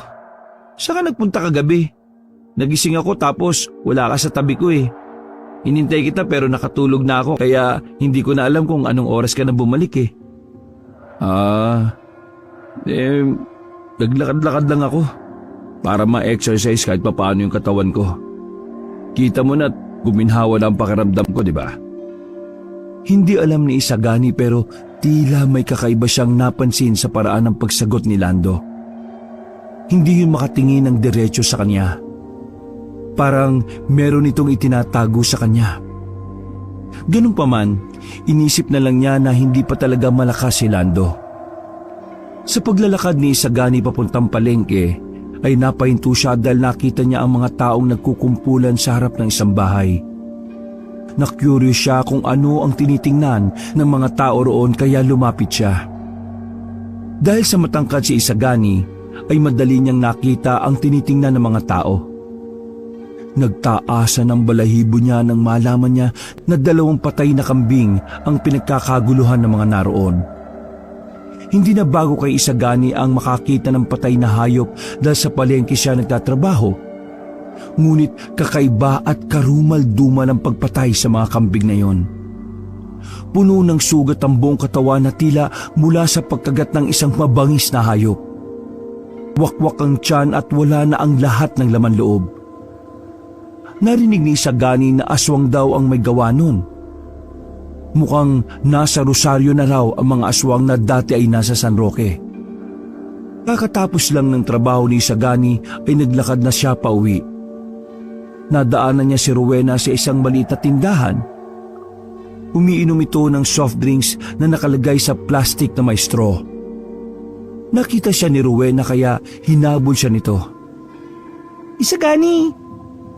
Saan ka nagpunta kagabi? Nagising ako tapos wala ka sa tabi ko eh. Hinintay kita pero nakatulog na ako kaya hindi ko na alam kung anong oras ka na bumalik eh. Naglakad-lakad lang ako para ma-exercise kahit papaano yung katawan ko. Kita mo na guminhawa na ang pakiramdam ko, di ba? Hindi alam ni Isagani pero tila may kakaiba siyang napansin sa paraan ng pagsagot ni Lando. Hindi yun makatingin ng diretso sa kanya. Parang meron itong itinatago sa kanya. Ganun pa man, inisip na lang niya na hindi pa talaga malakas si Lando. Sa paglalakad ni Isagani papuntang palengke, ay napahinto siya dahil nakita niya ang mga taong nagkukumpulan sa harap ng isang bahay. Na-curious siya kung ano ang tinitingnan ng mga tao roon kaya lumapit siya. Dahil sa matangkad si Isagani, ay madali niyang nakita ang tinitingnan ng mga tao. Nagtaasa ng balahibo niya nang malaman niya na 2 patay na kambing ang pinagkakaguluhan ng mga naroon. Hindi na bago kay Isagani ang makakita ng patay na hayop dahil sa palengke siya nagtatrabaho. Ngunit kakaiba at karumal-dumal ang pagpatay sa mga kambing na yon. Puno ng sugat ang buong katawan na tila mula sa pagkagat ng isang mabangis na hayop. Wakwak ang tiyan at wala na ang lahat ng laman loob. Narinig ni Isagani na aswang daw ang may gawa nun. Mukhang nasa Rosario na raw ang mga aswang na dati ay nasa San Roque. Kakatapos lang ng trabaho ni Isagani ay naglakad na siya pauwi. Nadaanan niya si Rowena sa isang maliit na tindahan. Umiinom ito ng soft drinks na nakalagay sa plastic na may straw. Nakita siya ni Rowena kaya hinabol siya nito. Isagani,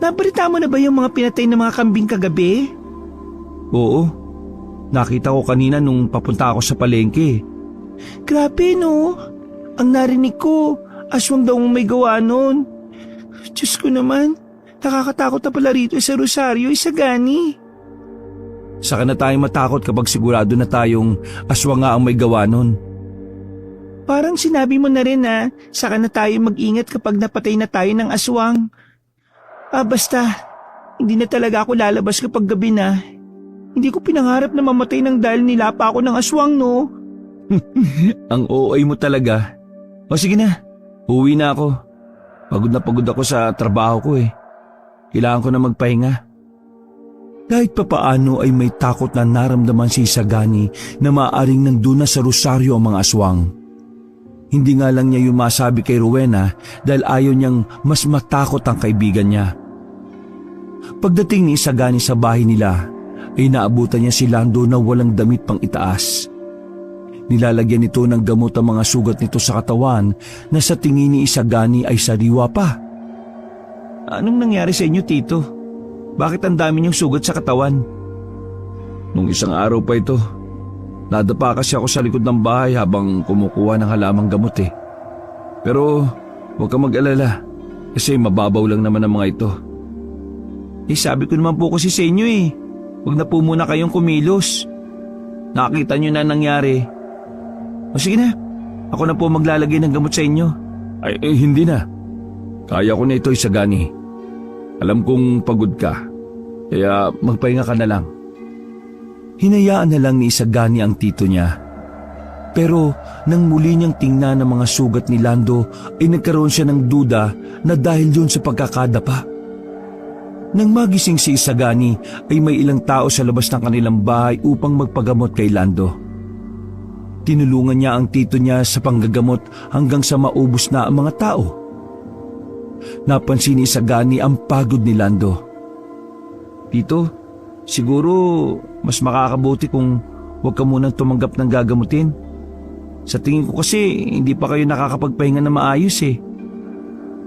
nabalita mo na ba yung mga pinatay na mga kambing kagabi? Oo, nakita ko kanina nung papunta ako sa palengke. Grabe no, ang narinig ko, aswang daw may gawa nun. Diyos ko naman, nakakatakot na pala rito sa Rosario, Isagani. Saka na tayong matakot kapag sigurado na tayong aswang nga ang may gawa nun. Parang sinabi mo na rin na saka na tayo mag-ingat kapag napatay na tayo ng aswang. Basta, hindi na talaga ako lalabas kapag gabi na. Hindi ko pinangarap na mamatay ng dahil nilapa ako ng aswang, no? Ang OA mo talaga. O sige na, uwi na ako. Pagod na ako sa trabaho ko eh. Kailangan ko na magpahinga. Kahit papaano ay may takot na naramdaman si Isagani na maaaring nandun na sa Rosario ang mga aswang. Hindi nga lang niya yung masabi kay Rowena dahil ayaw niyang mas matakot ang kaibigan niya. Pagdating ni Isagani sa bahay nila, ay naabutan niya si Lando na walang damit pang itaas. Nilalagyan nito ng gamot ang mga sugat nito sa katawan na sa tingin ni Isagani ay sariwa pa. Anong nangyari sa inyo, Tito? Bakit ang dami niyong sugat sa katawan? Nung isang araw pa ito, Nadapa kasi ako sa likod ng bahay habang kumukuha ng halamang gamot eh. Pero huwag ka mag-alala kasi mababaw lang naman ang mga ito. Sabi ko naman po kasi sa inyo huwag na po muna kayong kumilos. Nakakita nyo na nangyari. O sige na, ako na po maglalagay ng gamot sa inyo. Ay, hindi na. Kaya ko na ito, Isagani. Alam kong pagod ka, kaya magpahinga ka na lang. Hinayaan na lang ni Isagani ang tito niya. Pero nang muli niyang tingnan ang mga sugat ni Lando ay nagkaroon siya ng duda na dahil yun sa pagkakadapa. Nang magising si Isagani ay may ilang tao sa labas ng kanilang bahay upang magpagamot kay Lando. Tinulungan niya ang tito niya sa panggagamot hanggang sa maubos na ang mga tao. Napansin ni Isagani ang pagod ni Lando. Tito, siguro mas makakabuti kung huwag ka munang tumanggap ng gagamutin. Sa tingin ko kasi hindi pa kayo nakakapagpahinga na maayos eh.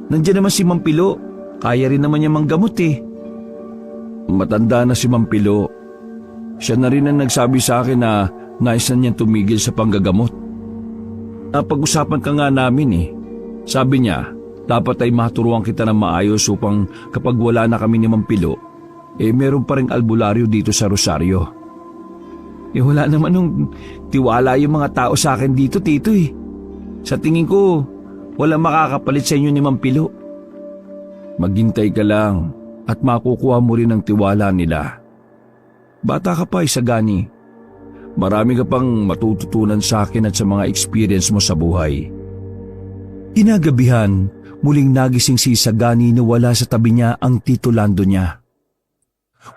Nandiyan naman si Mampilo, kaya rin naman niya manggamot eh. Matanda na si Mampilo. Siya na rin ang nagsabi sa akin na nais na niyang tumigil sa panggagamot. Napag-usapan ka nga namin eh. Sabi niya, dapat ay maturuan kita ng maayos upang kapag wala na kami ni Mampilo, meron pa ring albularyo dito sa Rosario. Wala naman nung tiwala yung mga tao sa akin dito, tito eh. Sa tingin ko, wala makakapalit sa inyo ni Mampilo. Maghintay ka lang at makukuha mo rin ang tiwala nila. Bata ka pa, Isagani. Marami ka pang matututunan sa akin at sa mga experience mo sa buhay. Kinagabihan, muling nagising si Isagani na wala sa tabi niya ang tito Lando niya.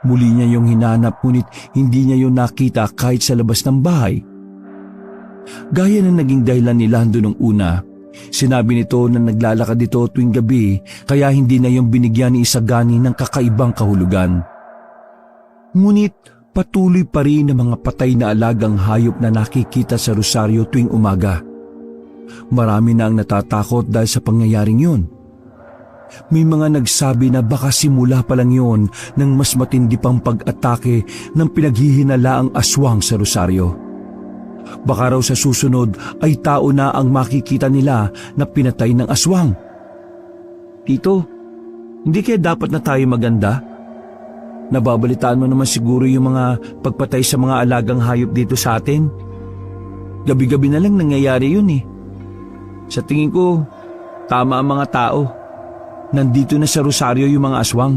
Muli niya yung hinanap ngunit hindi niya yung nakita kahit sa labas ng bahay. Gaya ng naging dahilan ni Lando nung una, sinabi nito na naglalakad dito tuwing gabi kaya hindi na yung binigyan ni Isagani ng kakaibang kahulugan. Ngunit patuloy pa rin ang mga patay na alagang hayop na nakikita sa Rosario tuwing umaga. Marami na ang natatakot dahil sa pangyayaring yun. May mga nagsabi na baka simula pa lang yun ng mas matindi pang pag-atake ng pinaghihinalaang aswang sa Rosario. Baka raw sa susunod ay tao na ang makikita nila na pinatay ng aswang. Tito, hindi kaya dapat na tayo maganda? Nababalitaan mo naman siguro yung mga pagpatay sa mga alagang hayop dito sa atin. Gabi-gabi na lang nangyayari yun eh. Sa tingin ko, tama ang mga tao. Nandito na sa Rosario yung mga aswang.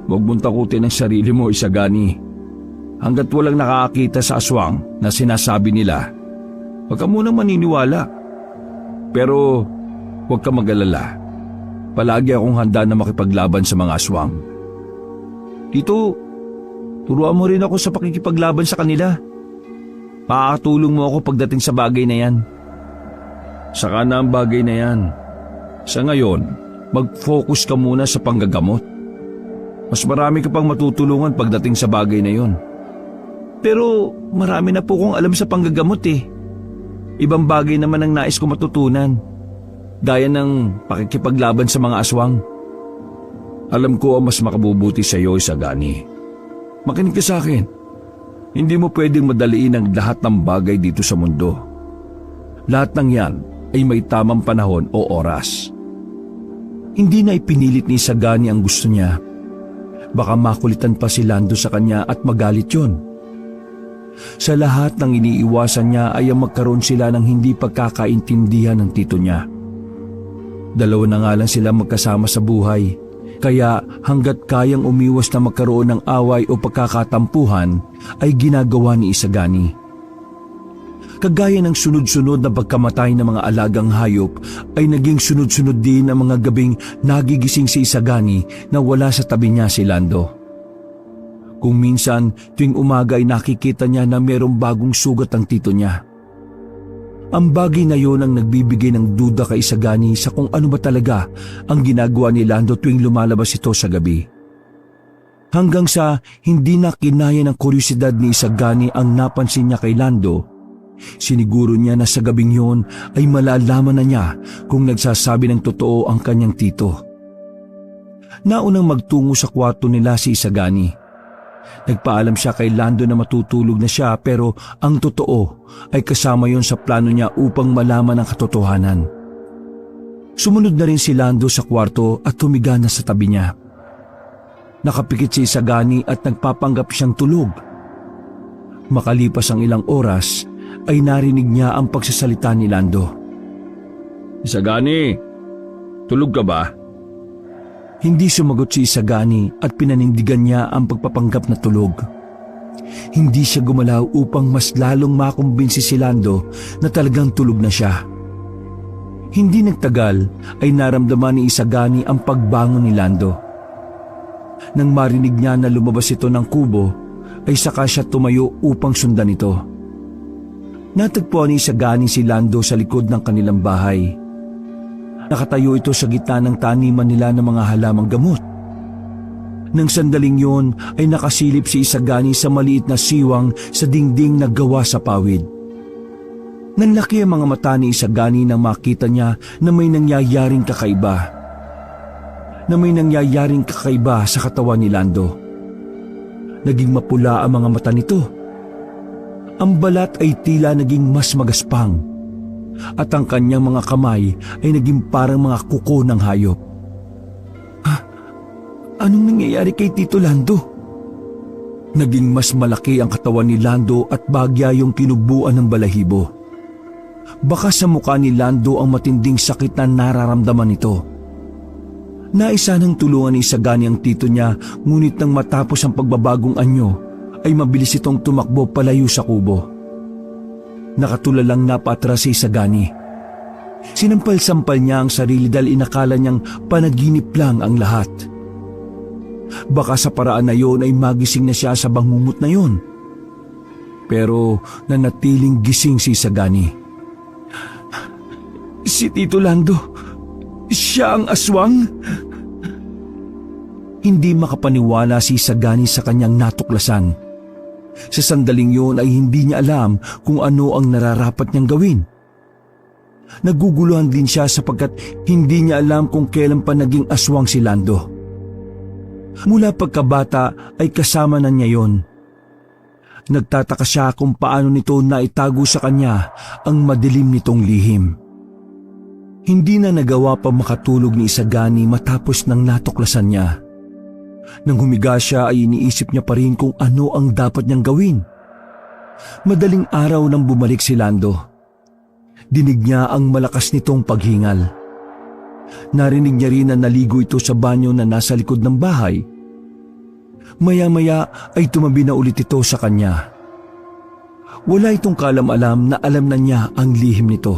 Huwag mong takutin ang sarili mo, Isagani. Hanggat walang nakakita sa aswang na sinasabi nila, huwag ka munang maniniwala. Pero huwag ka mag-alala. Palagi akong handa na makipaglaban sa mga aswang. Tito, turuan mo rin ako sa pakikipaglaban sa kanila. Makakatulong mo ako pagdating sa bagay na yan. Saka na ang bagay na yan. Sa ngayon, mag-focus ka muna sa panggagamot. Mas marami ka pang matutulungan pagdating sa bagay na yon. Pero marami na po kong alam sa panggagamot eh. Ibang bagay naman ang nais ko matutunan. Gaya ng pakikipaglaban sa mga aswang. Alam ko ang mas makabubuti sa iyo, Isagani. Makinig ka sa akin. Hindi mo pwedeng madaliin ang lahat ng bagay dito sa mundo. Lahat ng yan ay may tamang panahon o oras. Hindi na ipinilit ni Isagani ang gusto niya. Baka makulitan pa si Lando sa kanya at magalit yon. Sa lahat ng iniiwasan niya ay ang magkaroon sila ng hindi pagkakaintindihan ng tito niya. Dalawa na nga lang sila magkasama sa buhay, kaya hanggat kayang umiwas na magkaroon ng away o pagkakatampuhan ay ginagawa ni Isagani. Kagaya ng sunod-sunod na pagkamatay ng mga alagang hayop ay naging sunod-sunod din ang mga gabing nagigising si Isagani na wala sa tabi niya si Lando. Kung minsan tuwing umaga ay nakikita niya na mayroong bagong sugat ang tito niya. Ang bagay na yon ang nagbibigay ng duda kay Isagani sa kung ano ba talaga ang ginagawa ni Lando tuwing lumalabas ito sa gabi. Hanggang sa hindi na kinaya ng kuryosidad ni Isagani ang napansin niya kay Lando, siniguro niya na sa gabing yon ay malalaman na niya kung nagsasabi ng totoo ang kanyang tito. Naunang magtungo sa kwarto nila si Isagani. Nagpaalam siya kay Lando na matutulog na siya pero ang totoo ay kasama yon sa plano niya upang malaman ang katotohanan. Sumunod na rin si Lando sa kwarto at humiga na sa tabi niya. Nakapikit si Isagani at nagpapanggap siyang tulog. Makalipas ang ilang oras ay narinig niya ang pagsasalita ni Lando. Isagani, tulog ka ba? Hindi sumagot si Isagani at pinanindigan niya ang pagpapanggap na tulog. Hindi siya gumalaw upang mas lalong makumbinsi si Lando na talagang tulog na siya. Hindi nagtagal ay naramdaman ni Isagani ang pagbangon ni Lando. Nang marinig niya na lumabas ito ng kubo, ay saka siya tumayo upang sundan ito. Natagpuan ni Isagani si Lando sa likod ng kanilang bahay. Nakatayo ito sa gitna ng taniman nila ng mga halamang gamot. Nang sandaling yon ay nakasilip si Isagani sa maliit na siwang sa dingding na gawa sa pawid. Nanlaki ang mga mata ni Isagani nang makita niya na may nangyayaring kakaiba. Sa katawan ni Lando. Naging mapula ang mga mata nito. Ang balat ay tila naging mas magaspang. At ang kanyang mga kamay ay naging parang mga kuko ng hayop. Anong nangyayari kay Tito Lando? Naging mas malaki ang katawan ni Lando at bagya yung kinubuan ng balahibo. Baka sa mukha ni Lando ang matinding sakit na nararamdaman nito. Naisa nang tulungan ni Isagani ang tito niya, ngunit nang matapos ang pagbabagong anyo ay mabilis itong tumakbo palayo sa kubo. Nakatulalang napatras si Isagani. Sinampal-sampal niya ang sarili dahil inakala niyang panaginip lang ang lahat. Baka sa paraan na yon ay magising na siya sa bangungot na yon. Pero nanatiling gising si Isagani. Si Tito Lando, siya ang aswang? Hindi makapaniwala si Isagani sa kanyang natuklasan. Sa sandaling yun ay hindi niya alam kung ano ang nararapat niyang gawin. Naguguluhan din siya sapagkat hindi niya alam kung kailan pa naging aswang si Lando. Mula pagkabata ay kasama na niya yon. Nagtataka siya kung paano nito naitago sa kanya ang madilim nitong lihim. Hindi na nagawa pa makatulog ni Isagani matapos ng natuklasan niya. Nang humiga siya ay iniisip niya pa rin kung ano ang dapat niyang gawin. Madaling araw nang bumalik si Lando. Dinig niya ang malakas nitong paghingal. Narinig niya rin na naligo ito sa banyo na nasa likod ng bahay. Maya-maya ay tumabi na ulit ito sa kanya. Wala itong kalam-alam na alam na niya ang lihim nito.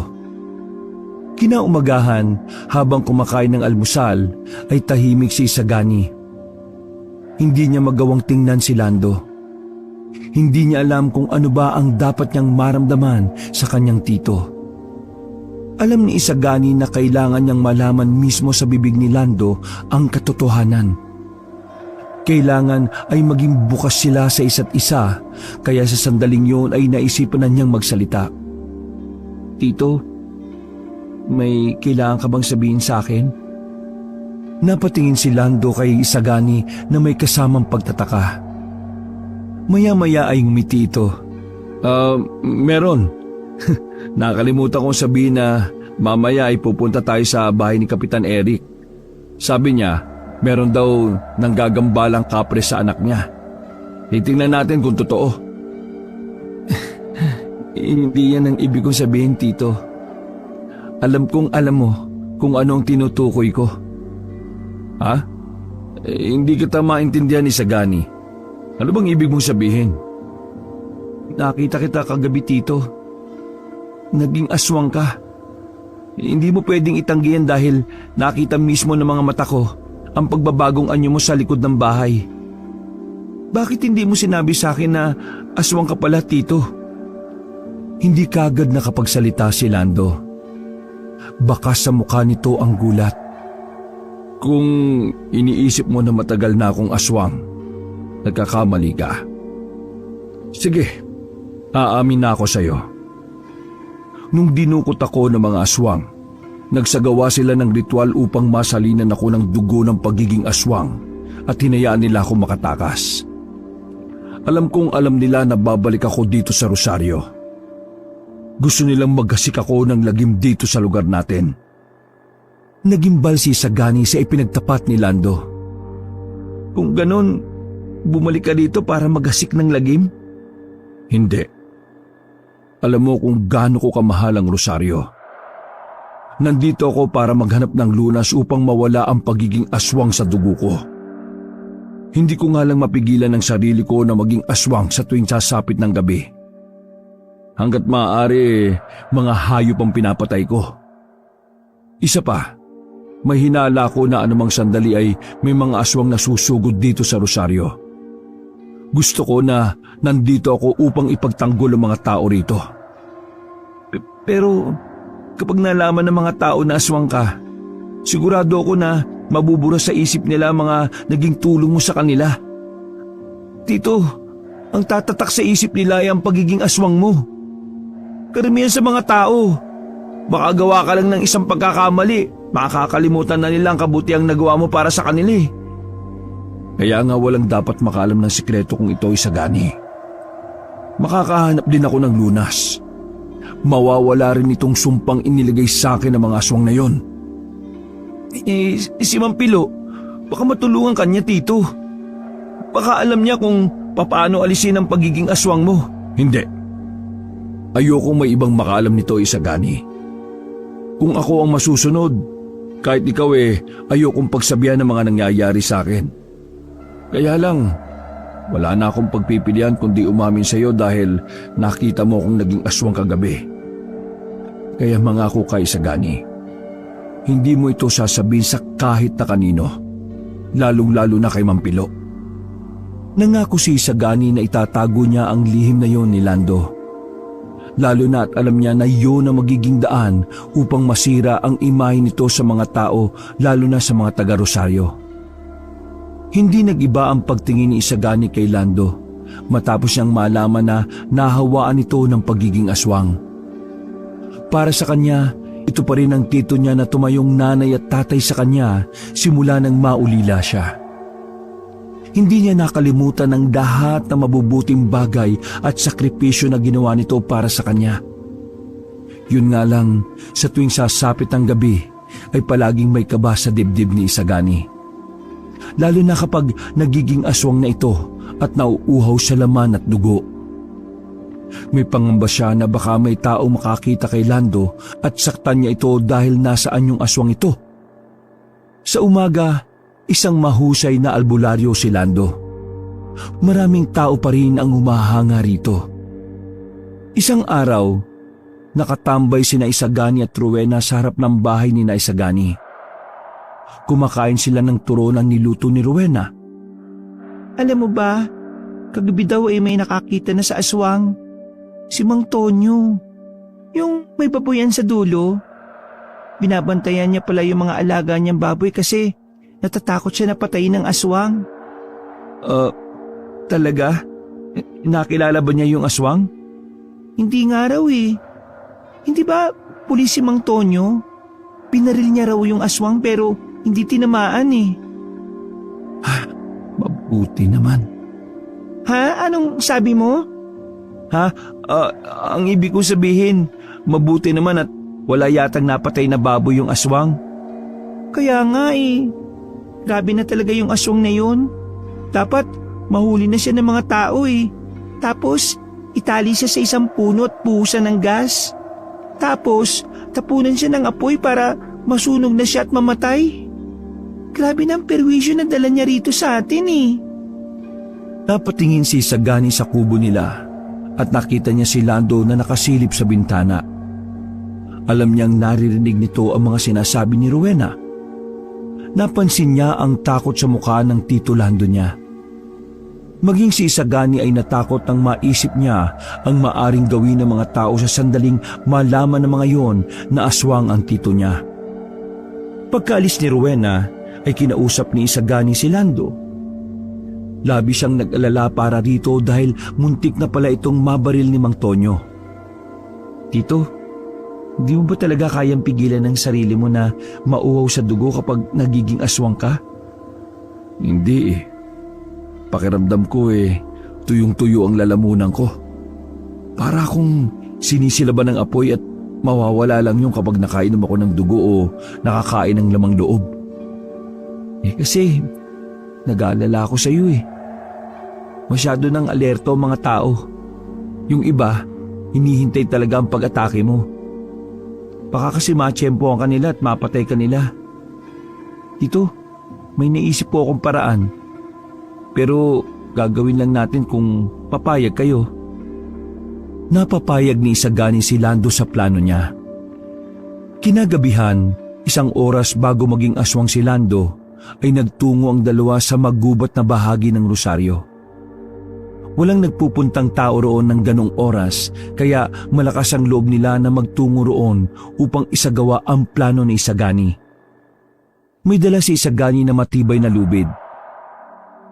Kinaumagahan, habang kumakain ng almusal, ay tahimik si Isagani. Hindi niya magawang tingnan si Lando. Hindi niya alam kung ano ba ang dapat niyang maramdaman sa kanyang tito. Alam ni Isagani na kailangan niyang malaman mismo sa bibig ni Lando ang katotohanan. Kailangan ay maging bukas sila sa isa't isa, kaya sa sandaling yun ay naisipan na niyang magsalita. Tito, may kailangan ka bang sabihin sa akin? Napatingin si Lando kay Isagani na may kasamang pagtataka. Maya-maya ay ngumiti ito. Meron. Nakalimutan kong sabihin na mamaya ay pupunta tayo sa bahay ni Kapitan Eric. Sabi niya, meron daw nanggagambalang kapre sa anak niya. Titingnan natin kung totoo. Hindi yan ang ibig kong sabihin, Tito. Alam kong alam mo kung ano ang tinutukoy ko. Ha? Hindi kita maintindihan, Isagani. Ano bang ibig mong sabihin? Nakita kita kagabi, Tito. Naging aswang ka. Hindi mo pwedeng itanggihan dahil nakita mismo ng mga mata ko ang pagbabagong anyo mo sa likod ng bahay. Bakit hindi mo sinabi sa akin na aswang ka pala, Tito? Hindi kaagad nakapagsalita si Lando. Baka sa mukha nito ang gulat. Kung iniisip mo na matagal na akong aswang, nagkakamali ka. Sige, aamin na ako sa'yo. Nung dinukot ako ng mga aswang, nagsagawa sila ng ritual upang masalinan ako ng dugo ng pagiging aswang at hinayaan nila ako makatakas. Alam kong alam nila na babalik ako dito sa Rosario. Gusto nilang magkasik ako ng lagim dito sa lugar natin. Nagimbal si Isagani sa ipinagtapat ni Lando. Kung ganon, bumalik ka dito para maghasik ng lagim? Hindi. Alam mo kung gaano ko kamahal ang Rosario. Nandito ako para maghanap ng lunas upang mawala ang pagiging aswang sa dugo ko. Hindi ko nga lang mapigilan ang sarili ko na maging aswang sa tuwing sasapit ng gabi. Hanggat maaari, mga hayop ang pinapatay ko. Isa pa, may hinala ko na anumang sandali ay may mga aswang na susugod dito sa Rosario. Gusto ko na nandito ako upang ipagtanggol ang mga tao rito. Pero kapag nalaman ng mga tao na aswang ka, sigurado ako na mabubura sa isip nila mga naging tulong mo sa kanila. Tito, ang tatatak sa isip nila ay ang pagiging aswang mo. Karamihan sa mga tao, baka gawa ka lang ng isang pagkakamali, makakalimutan na nila ang kabutiang nagawa mo para sa kanila eh. Kaya nga walang dapat makaalam ng sikreto kung ito ay Isagani. Makakahanap din ako ng lunas. Mawawala rin itong sumpang inilagay sa akin ng mga aswang na yon. Si Mampilo, baka matulungan kanya, Tito. Baka alam niya kung papaano alisin ang pagiging aswang mo. Hindi. Ayokong may ibang makaalam nito, Isagani. Kung ako ang masusunod, kahit ikaw ayokong pagsabihan ng mga nangyayari sa akin. Kaya lang, wala na akong pagpipilian kundi umamin sa iyo dahil nakita mo akong naging aswang kagabi. Kaya mangako ka, Isagani, hindi mo ito sasabihin sa kahit na kanino, lalong-lalo na kay Mampilo. Nangako si Isagani na itatago niya ang lihim na yon ni Lando. Lalo na at alam niya na yun ang magiging daan upang masira ang imahe nito sa mga tao, lalo na sa mga taga-Rosario. Hindi nag-iba ang pagtingin ni Isagani kay Lando matapos niyang malaman na nahawaan ito ng pagiging aswang. Para sa kanya, ito pa rin ang tito niya na tumayong nanay at tatay sa kanya simula nang maulila siya. Hindi niya nakalimutan ang lahat ng mabubuting bagay at sakripisyo na ginawa nito para sa kanya. Yun nga lang, sa tuwing sasapit ang gabi ay palaging may kaba sa dibdib ni Isagani. Lalo na kapag nagiging aswang na ito at nauuhaw sa laman at dugo. May pangamba siya na baka may tao makakita kay Lando at saktan niya ito dahil nasaan yung aswang ito. Sa umaga, isang mahusay na albularyo si Lando. Maraming tao pa rin ang humahanga rito. Isang araw, nakatambay sina Isagani at Rowena sa harap ng bahay ni Isagani. Kumakain sila ng turon na niluto ni Rowena. Alam mo ba, kagabi daw may nakakita na sa aswang. Si Mang Tonyo. Yung may baboyan sa dulo. Binabantayan niya pala yung mga alaga niyang baboy kasi natatakot siya na patayin ng aswang. Talaga? Nakilala ba niya yung aswang? Hindi nga raw eh. Hindi ba pulis si Mang Tonyo? Pinaril niya raw yung aswang pero hindi tinamaan eh. Mabuti naman. Ha? Anong sabi mo? Ang ibig ko sabihin, mabuti naman at wala yatang napatay na baboy yung aswang. Kaya nga eh. Grabe na talaga yung aswang na yun. Dapat mahuli na siya ng mga tao eh. Tapos itali siya sa isang puno at buhusan ng gas. Tapos tapunan siya ng apoy para masunog na siya at mamatay. Grabe na ang perwisyo na dala niya rito sa atin eh. Napatingin si Isagani sa kubo nila at nakita niya si Lando na nakasilip sa bintana. Alam niyang naririnig nito ang mga sinasabi ni Rowena. Napansin niya ang takot sa mukha ng tito Lando niya. Maging si Isagani ay natakot nang maisip niya ang maaring gawin ng mga tao sa sandaling malaman ng mga yon na aswang ang tito niya. Pagkaalis ni Rowena ay kinausap ni Isagani si Lando. Labi siyang nag-alala para rito dahil muntik na pala itong mabaril ni Mang Tonyo. Tito, di mo ba talaga kayang pigilan ng sarili mo na mauhaw sa dugo kapag nagiging aswang ka? Hindi eh. Pakiramdam ko tuyong-tuyo ang lalamunan ko. Para akong sinisilaban ng apoy at mawawala lang yung kapag nakainom ako ng dugo o nakakain ng lamang loob. Kasi nag-aalala ako sa iyo eh. Masyado nang alerto ang mga tao. Yung iba, hinihintay talaga ang pag-atake mo. Baka kasi matsyempo ang kanila at mapatay ka nila. Tito, may naisip po akong paraan. Pero gagawin lang natin kung papayag kayo. Napapayag ni Isagani si Lando sa plano niya. Kinagabihan, 1 oras bago maging aswang si Lando, ay nagtungo ang dalawa sa magubat na bahagi ng Rosario. Walang nagpupuntang tao roon ng ganong oras, kaya malakas ang loob nila na magtungo roon upang isagawa ang plano ni Isagani. May dala si Isagani na matibay na lubid.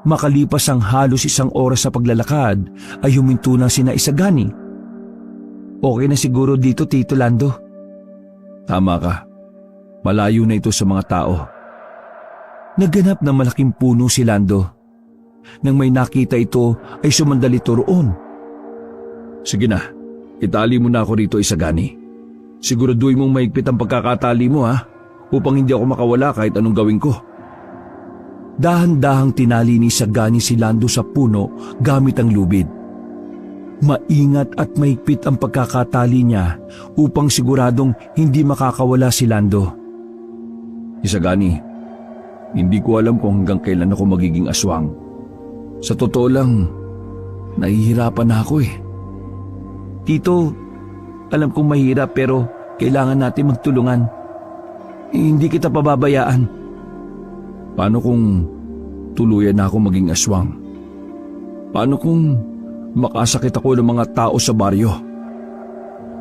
Makalipas ang halos 1 oras sa paglalakad, ay huminto na sina Isagani. Okay na siguro dito, Tito Lando. Tama ka. Malayo na ito sa mga tao. Nagganap ng malaking puno si Lando. Nang may nakita ito ay sumandal ito roon. Sige na, itali mo na ako rito, Isagani. Siguraduhin mong mahigpit ang pagkakatali mo ha, upang hindi ako makawala kahit anong gawin ko. Dahan-dahang tinali ni Isagani si Lando sa puno gamit ang lubid. Maingat at mahigpit ang pagkakatali niya upang siguradong hindi makakawala si Lando. Isagani, hindi ko alam kung hanggang kailan ako magiging aswang. Sa totoo lang, nahihirapan na ako eh. Tito, alam kong mahirap pero kailangan natin magtulungan. Hindi kita pababayaan. Paano kung tuluyan na ako maging aswang? Paano kung makasakit ako ng mga tao sa baryo?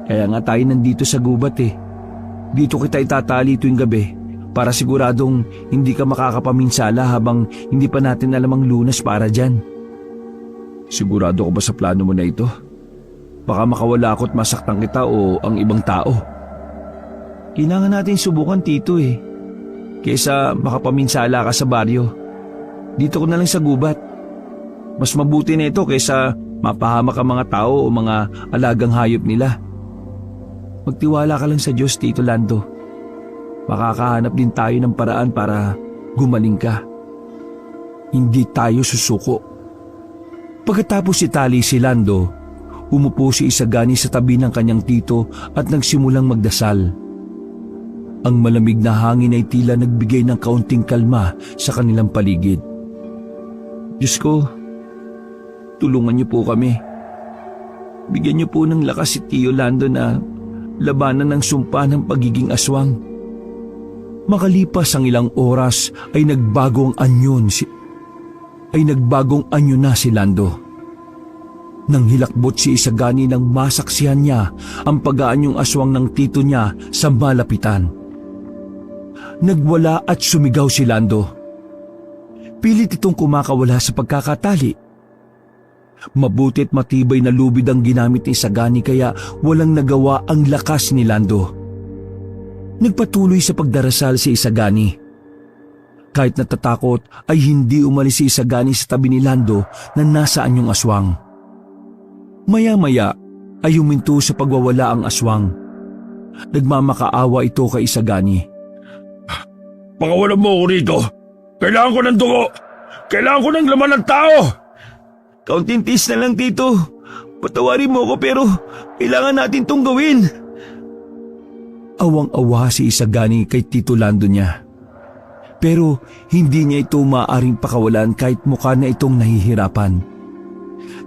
Kaya nga tayo nandito sa gubat eh. Dito kita itatali tuwing gabi para siguradong hindi ka makakapaminsala habang hindi pa natin alam ang lunas para dyan. Sigurado ko ba sa plano mo na ito? Baka makawala ako at masaktan kita o ang ibang tao. Kailangan natin subukan, Tito eh. Kaysa makapaminsala ka sa baryo. Dito ko na lang sa gubat. Mas mabuti na ito kaysa mapahamak ang mga tao o mga alagang hayop nila. Magtiwala ka lang sa Diyos, Tito Lando. Makakahanap din tayo ng paraan para gumaling ka. Hindi tayo susuko. Pagkatapos itali si Lando, umupo si Isagani sa tabi ng kanyang tito at nagsimulang magdasal. Ang malamig na hangin ay tila nagbigay ng kaunting kalma sa kanilang paligid. Diyos ko, tulungan niyo po kami. Bigyan niyo po ng lakas si Tio Lando na labanan ng sumpa ng pagiging aswang. Makalipas ang ilang oras ay nagbagong anyo na si Lando. Nang hilakbot si Isagani nang masaksihan niya ang pag-aanyong aswang ng tito niya sa malapitan. Nagwala at sumigaw si Lando. Pilit itong kumakawala sa pagkakatali. Mabuti't matibay na lubid ang ginamit ni Isagani kaya walang nagawa ang lakas ni Lando. Nagpatuloy sa pagdarasal si Isagani. Kahit natatakot ay hindi umalis si Isagani sa tabi ni Lando na nasaan yung aswang. Maya-maya ay huminto sa pagwawala ang aswang. Nagmamakaawa ito kay Isagani. Pakawalan mo ako rito. Kailangan ko ng dugo. Kailangan ko ng laman ng tao. Kaunting tiis na lang, Tito. Patawarin mo ako pero kailangan natin tong gawin. Awang-awa si Isagani kay Tito Lando niya. Pero hindi niya ito maaaring pakawalan kahit mukha na itong nahihirapan.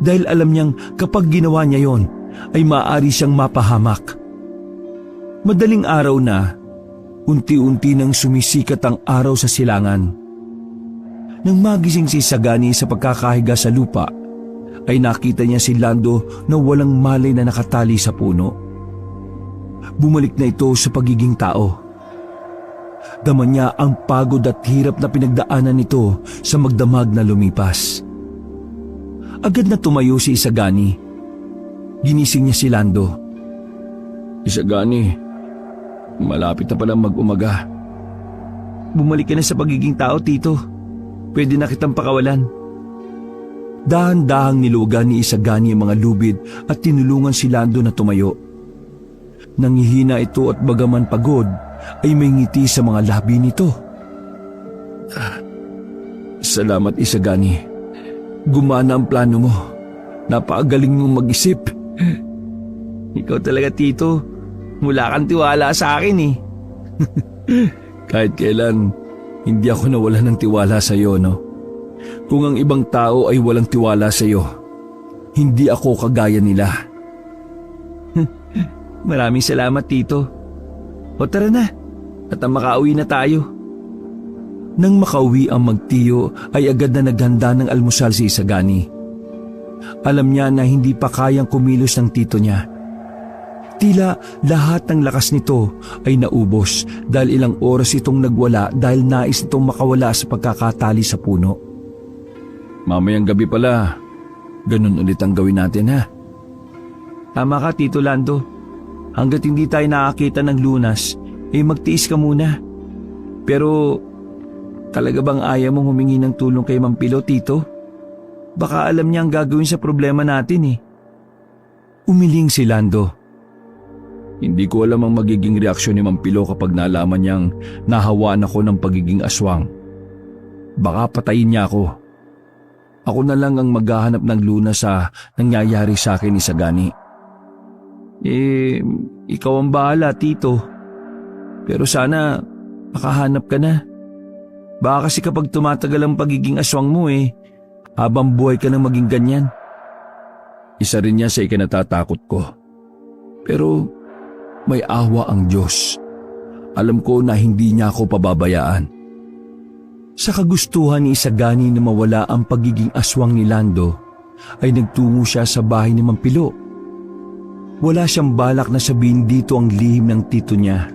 Dahil alam niyang kapag ginawa niya yon ay maaari siyang mapahamak. Madaling araw na, unti-unti nang sumisikat ang araw sa silangan. Nang magising si Isagani sa pagkakahiga sa lupa, ay nakita niya si Lando na walang malay na nakatali sa puno. Bumalik na ito sa pagiging tao. Dama niya ang pagod at hirap na pinagdaanan nito sa magdamag na lumipas. Agad na tumayo si Isagani. Ginising niya si Lando. Isagani, malapit na palang mag-umaga. Bumalik ka na sa pagiging tao, Tito. Pwede na kitang pakawalan. Dahan-dahang nilugan ni Isagani ang mga lubid at tinulungan si Lando na tumayo. Nangihina ito at bagaman pagod ay may ngiti sa mga labi nito. Salamat, Isagani. Gumana ang plano mo. Napakagaling mong mag-isip. Ikaw talaga, Tito. Wala kang tiwala sa akin eh. Kahit kailan, hindi ako nawala ng tiwala sa iyo, no? Kung ang ibang tao ay walang tiwala sa iyo, hindi ako kagaya nila. Maraming salamat, Tito. O tara na, at makauwi na tayo. Nang makauwi ang magtiyo ay agad na naghanda ng almusal si Isagani. Alam niya na hindi pa kayang kumilos ng tito niya. Tila lahat ng lakas nito ay naubos dahil ilang oras itong nagwala dahil nais itong makawala sa pagkakatali sa puno. Mamayang gabi pala, ganun ulit ang gawin natin, ha? Tama ka, Tito Lando. Hanggat hindi tayo nakakita ng lunas, magtiis ka muna. Pero talaga bang ayaw mong humingi ng tulong kay Mang Pilo, Tito? Baka alam niya ang gagawin sa problema natin eh. Umiling si Lando. Hindi ko alam ang magiging reaksyon ni Mang Pilo kapag nalaman niyang nahawaan ako ng pagiging aswang. Baka patayin niya ako. Ako na lang ang maghahanap ng lunas sa nangyayari sa akin, Isagani. Ikaw ang bahala, Tito. Pero sana makahanap ka na. Baka kasi kapag tumatagal ang pagiging aswang mo habang buhay ka na maging ganyan. Isa rin niya sa ikinatatakot ko. Pero may awa ang Diyos. Alam ko na hindi niya ako pababayaan. Sa kagustuhan ni Isagani na mawala ang pagiging aswang ni Lando, ay nagtungo siya sa bahay ni Mang Pilo. Wala siyang balak na sabihin dito ang lihim ng tito niya.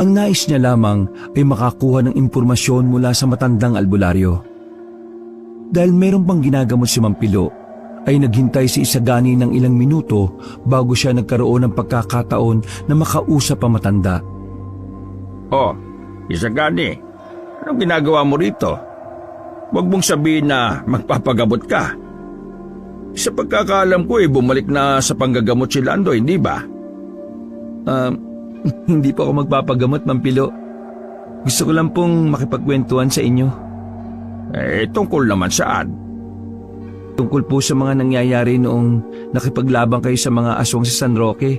Ang nais niya lamang ay makakuha ng impormasyon mula sa matandang albularyo. Dahil meron pang ginagamot si Mang Pilo, ay naghintay si Isagani ng ilang minuto bago siya nagkaroon ng pagkakataon na makausap ang matanda. Oh, Isagani, anong ginagawa mo rito? Huwag mong sabihin na magpapagamot ka. Sa pagkakaalam ko bumalik na sa panggagamot si Lando, hindi ba? Hindi pa ako magpapagamot, Mang Pilo. Gusto ko lang pong makipagkwentuhan sa inyo. Tungkol naman saan? Tungkol po sa mga nangyayari noong nakipaglabang kayo sa mga aswang sa San Roque.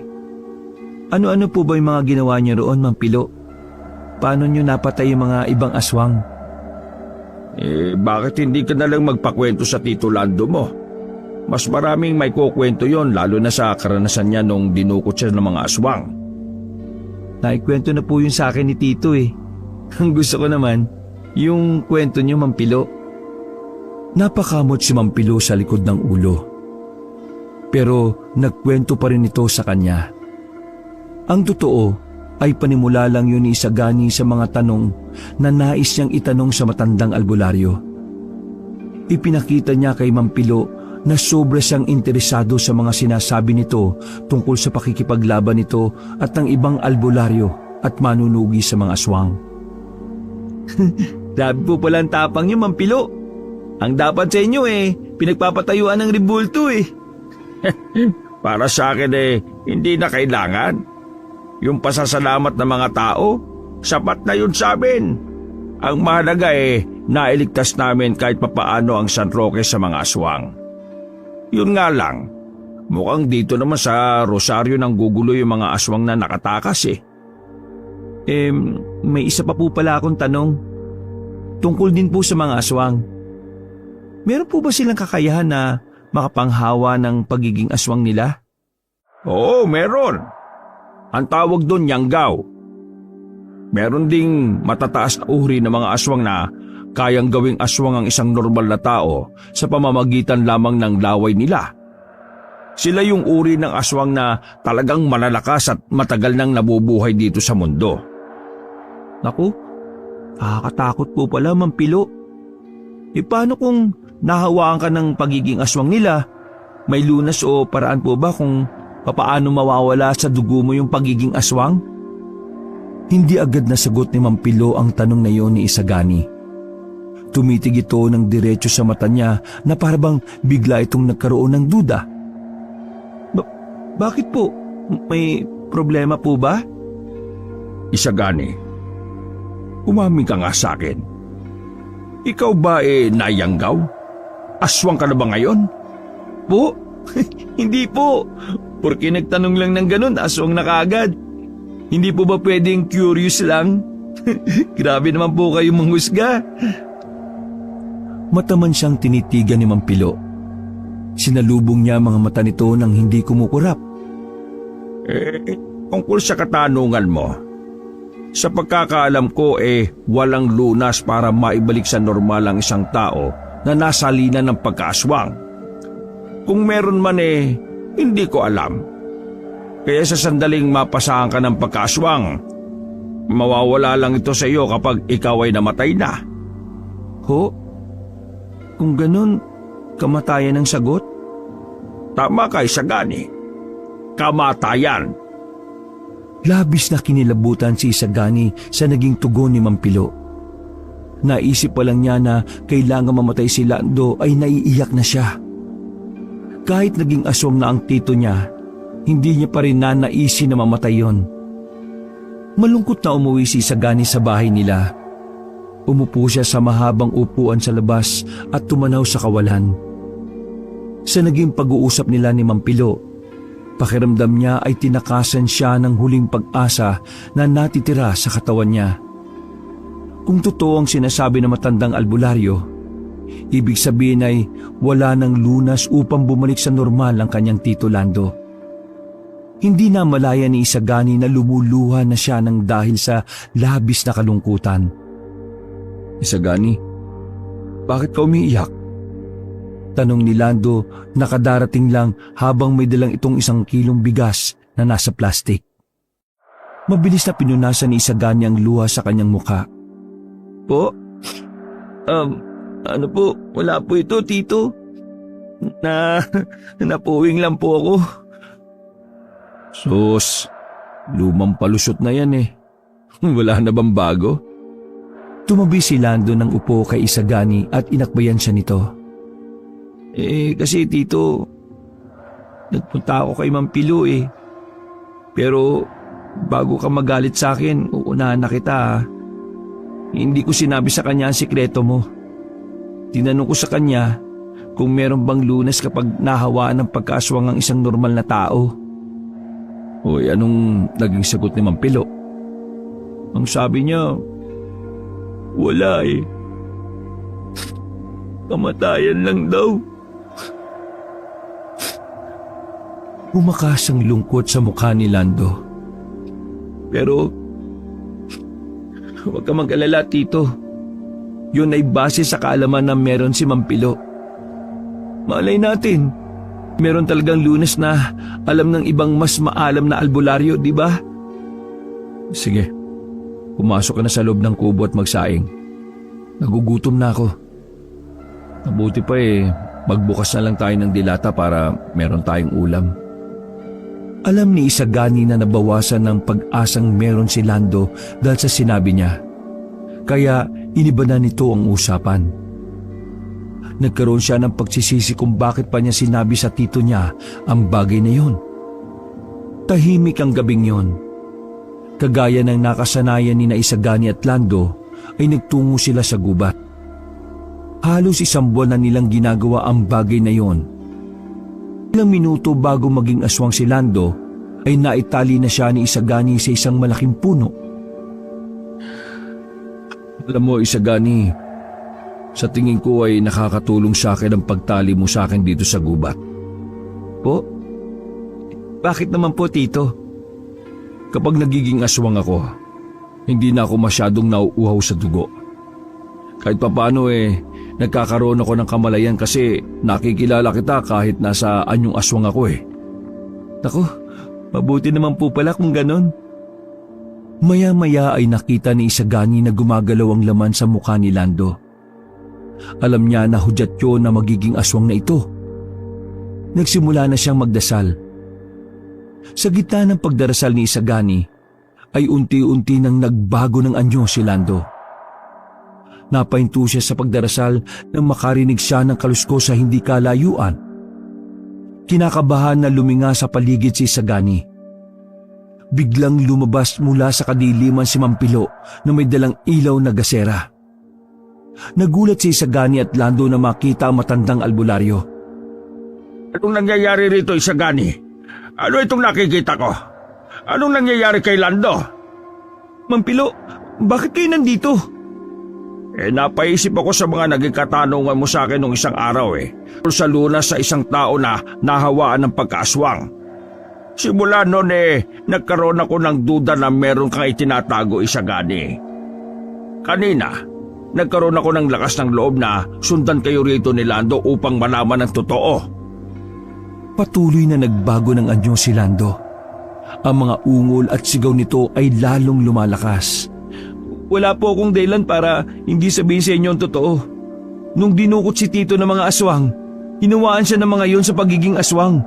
Ano-ano po ba yung mga ginawa niyo roon, Mang Pilo? Paano niyo napatay yung mga ibang aswang? Bakit hindi ka na lang magpakwento sa Tito Lando mo? Mas maraming may kukwento yon, lalo na sa karanasan niya nung dinukot siya ng mga aswang. Naikwento na po yun sa akin ni Tito Ang gusto ko naman, yung kwento niyo, Mang Pilo. Napakamot si Mang Pilo sa likod ng ulo. Pero nagkwento pa rin ito sa kanya. Ang totoo ay panimula lang yun ni Isagani sa mga tanong na nais niyang itanong sa matandang albularyo. Ipinakita niya kay Mang Pilo na sobra siyang interesado sa mga sinasabi nito tungkol sa pakikipaglaban nito at ng ibang albularyo at manunugi sa mga aswang. Grabe po pala ang tapang niyo, Mang Pilo. Ang dapat sa inyo pinagpapatayuan ng ribulto Para sa akin hindi na kailangan. Yung pasasalamat ng mga tao, sapat na yun sa amin. Ang mahalaga nailigtas namin kahit papaano ang San Roque sa mga aswang. Yun nga lang, mukhang dito naman sa Rosario nang gugulo yung mga aswang na nakatakas May isa pa po pala akong tanong. Tungkol din po sa mga aswang. Meron po ba silang kakayahan na makapanghawa ng pagiging aswang nila? Oo, meron. Ang tawag doon yanggaw. Meron ding matataas na uri ng mga aswang na kayang gawing aswang ang isang normal na tao sa pamamagitan lamang ng laway nila. Sila yung uri ng aswang na talagang malalakas at matagal nang nabubuhay dito sa mundo. Naku, nakakatakot po pala, Mang Pilo. Paano kung nahawaan ka ng pagiging aswang nila? May lunas o paraan po ba kung papaano mawawala sa dugo mo yung pagiging aswang? Hindi agad nasagot ni Mang Pilo ang tanong na iyon ni Isagani. Tumitig ito ng diretso sa mata niya na parabang bigla itong nagkaroon ng duda. Bakit po? May problema po ba? Isagani, umamin ka nga sa akin. Ikaw ba nayanggaw? Aswang ka na ba ngayon? Po? Hindi po. Porque nagtanong lang ng ganun, aswang na kaagad. Hindi po ba pwedeng curious lang? Grabe naman po kayo manghusga. Mataman siyang tinitigan ni Mampilo. Sinalubong niya mga mata nito nang hindi kumukurap. Tungkol sa katanungan mo, sa pagkakaalam ko walang lunas para maibalik sa normal ang isang tao na nasa linan ng pagkaaswang. Kung meron man hindi ko alam. Kaya sa sandaling mapasahan ka ng pagkaaswang, mawawala lang ito sa iyo kapag ikaw ay namatay na. Ho? Kung ganun, kamatayan ang sagot? Tama ka, Isagani. Kamatayan. Labis na kinilabutan si Isagani sa naging tugon ni Mampilo. Naisip pa lang niya na kailangan mamatay si Lando ay naiiyak na siya. Kahit naging aswang na ang tito niya, hindi niya pa rin nanaisin na mamatay yon. Malungkot na umuwi si Isagani sa bahay nila. Umupo siya sa mahabang upuan sa labas at tumanaw sa kawalan. Sa naging pag-uusap nila ni Mampilo, pakiramdam niya ay tinakasan siya ng huling pag-asa na natitira sa katawan niya. Kung totoo ang sinasabi ng matandang albularyo, ibig sabihin ay wala ng lunas upang bumalik sa normal ang kanyang tito Lando. Hindi na malaya ni Isagani na lumuluha na siya ng dahil sa labis na kalungkutan. Isagani, bakit ka umiiyak? Tanong ni Lando na kadarating lang habang may dalang itong 1 kilong bigas na nasa plastik. Mabilis na pinunasan ni Isagani ang luha sa kanyang mukha. Po? Ano po? Wala po ito, tito. Napuwing lang po ako. Sus, lumang palusot na yan Wala na bang bago? Tumabi si Lando ng upo kay Isagani at inakbayan siya nito. Kasi tito, nagpunta ako kay Mampilo Pero bago ka magalit sa akin, uunahan na kita. Hindi ko sinabi sa kanya ang sikreto mo. Tinanong ko sa kanya kung meron bang lunas kapag nahawaan ng pagkaaswang ang isang normal na tao. Hoy, anong naging sagot ni Mampilo? Ang sabi niya, wala Kamatayan lang daw. Bumakas ang lungkot sa mukha ni Lando. Pero, huwag ka mag-alala, tito. Yun ay base sa kaalaman na meron si Mampilo. Malay natin, meron talagang lunas na alam ng ibang mas maalam na albularyo, di ba? Sige, pumasok ka na sa loob ng kubo at magsaing. Nagugutom na ako. Mabuti pa magbukas na lang tayo ng dilata para meron tayong ulam. Alam ni Isagani na nabawasan ng pag-asang meron si Lando dahil sa sinabi niya. Kaya iniba na nito ang usapan. Nagkaroon siya ng pagsisisi kung bakit pa niya sinabi sa tito niya ang bagay na yon. Tahimik ang gabing yon. Kagaya ng nakasanayan ni na Isagani at Lando ay nagtungo sila sa gubat. Halos 1 buwan na nilang ginagawa ang bagay na yon. Ilang minuto bago maging aswang si Lando ay naitali na siya ni Isagani sa isang malaking puno. Alam mo, Isagani, sa tingin ko ay nakakatulong sa akin ang pagtali mo sa akin dito sa gubat. Po? Bakit naman po, tito? Kapag nagiging aswang ako, hindi na ako masyadong nauuhaw sa dugo. Kahit papaano nagkakaroon ako ng kamalayan kasi nakikilala kita kahit nasa anyong aswang ako Naku, mabuti naman po pala kung ganon. Maya-maya ay nakita ni Isagani na gumagalaw ang laman sa mukha ni Lando. Alam niya na hudyat yun na magiging aswang na ito. Nagsimula na siyang magdasal. Sa gitna ng pagdarasal ni Isagani, ay unti-unti nang nagbago ng anyo si Lando. Napahinto siya sa pagdarasal nang makarinig siya ng kaluskos sa hindi kalayuan. Kinakabahan na luminga sa paligid si Isagani. Biglang lumabas mula sa kadiliman si Mampilo na may dalang ilaw na gasera. Nagulat si Isagani at Lando na makita ang matandang albularyo. Anong nangyayari rito, Isagani? Ano itong nakikita ko? Anong nangyayari kay Lando? Mampilo, bakit kayo nandito? Napaisip ako sa mga naging katanungan mo sa akin nung isang araw Sa lunas sa isang tao na nahawaan ng pagkaaswang. Simula noon nagkaroon ako ng duda na meron kang itinatago, Isagani. Kanina, nagkaroon ako ng lakas ng loob na sundan kayo rito ni Lando upang malaman ang totoo. Patuloy na nagbago ng anyo si Lando. Ang mga ungol at sigaw nito ay lalong lumalakas. Wala po akong dahilan para hindi sabihin sa inyo ang totoo. Nung dinukot si Tito ng mga aswang, hinawaan siya ng mga yon sa pagiging aswang.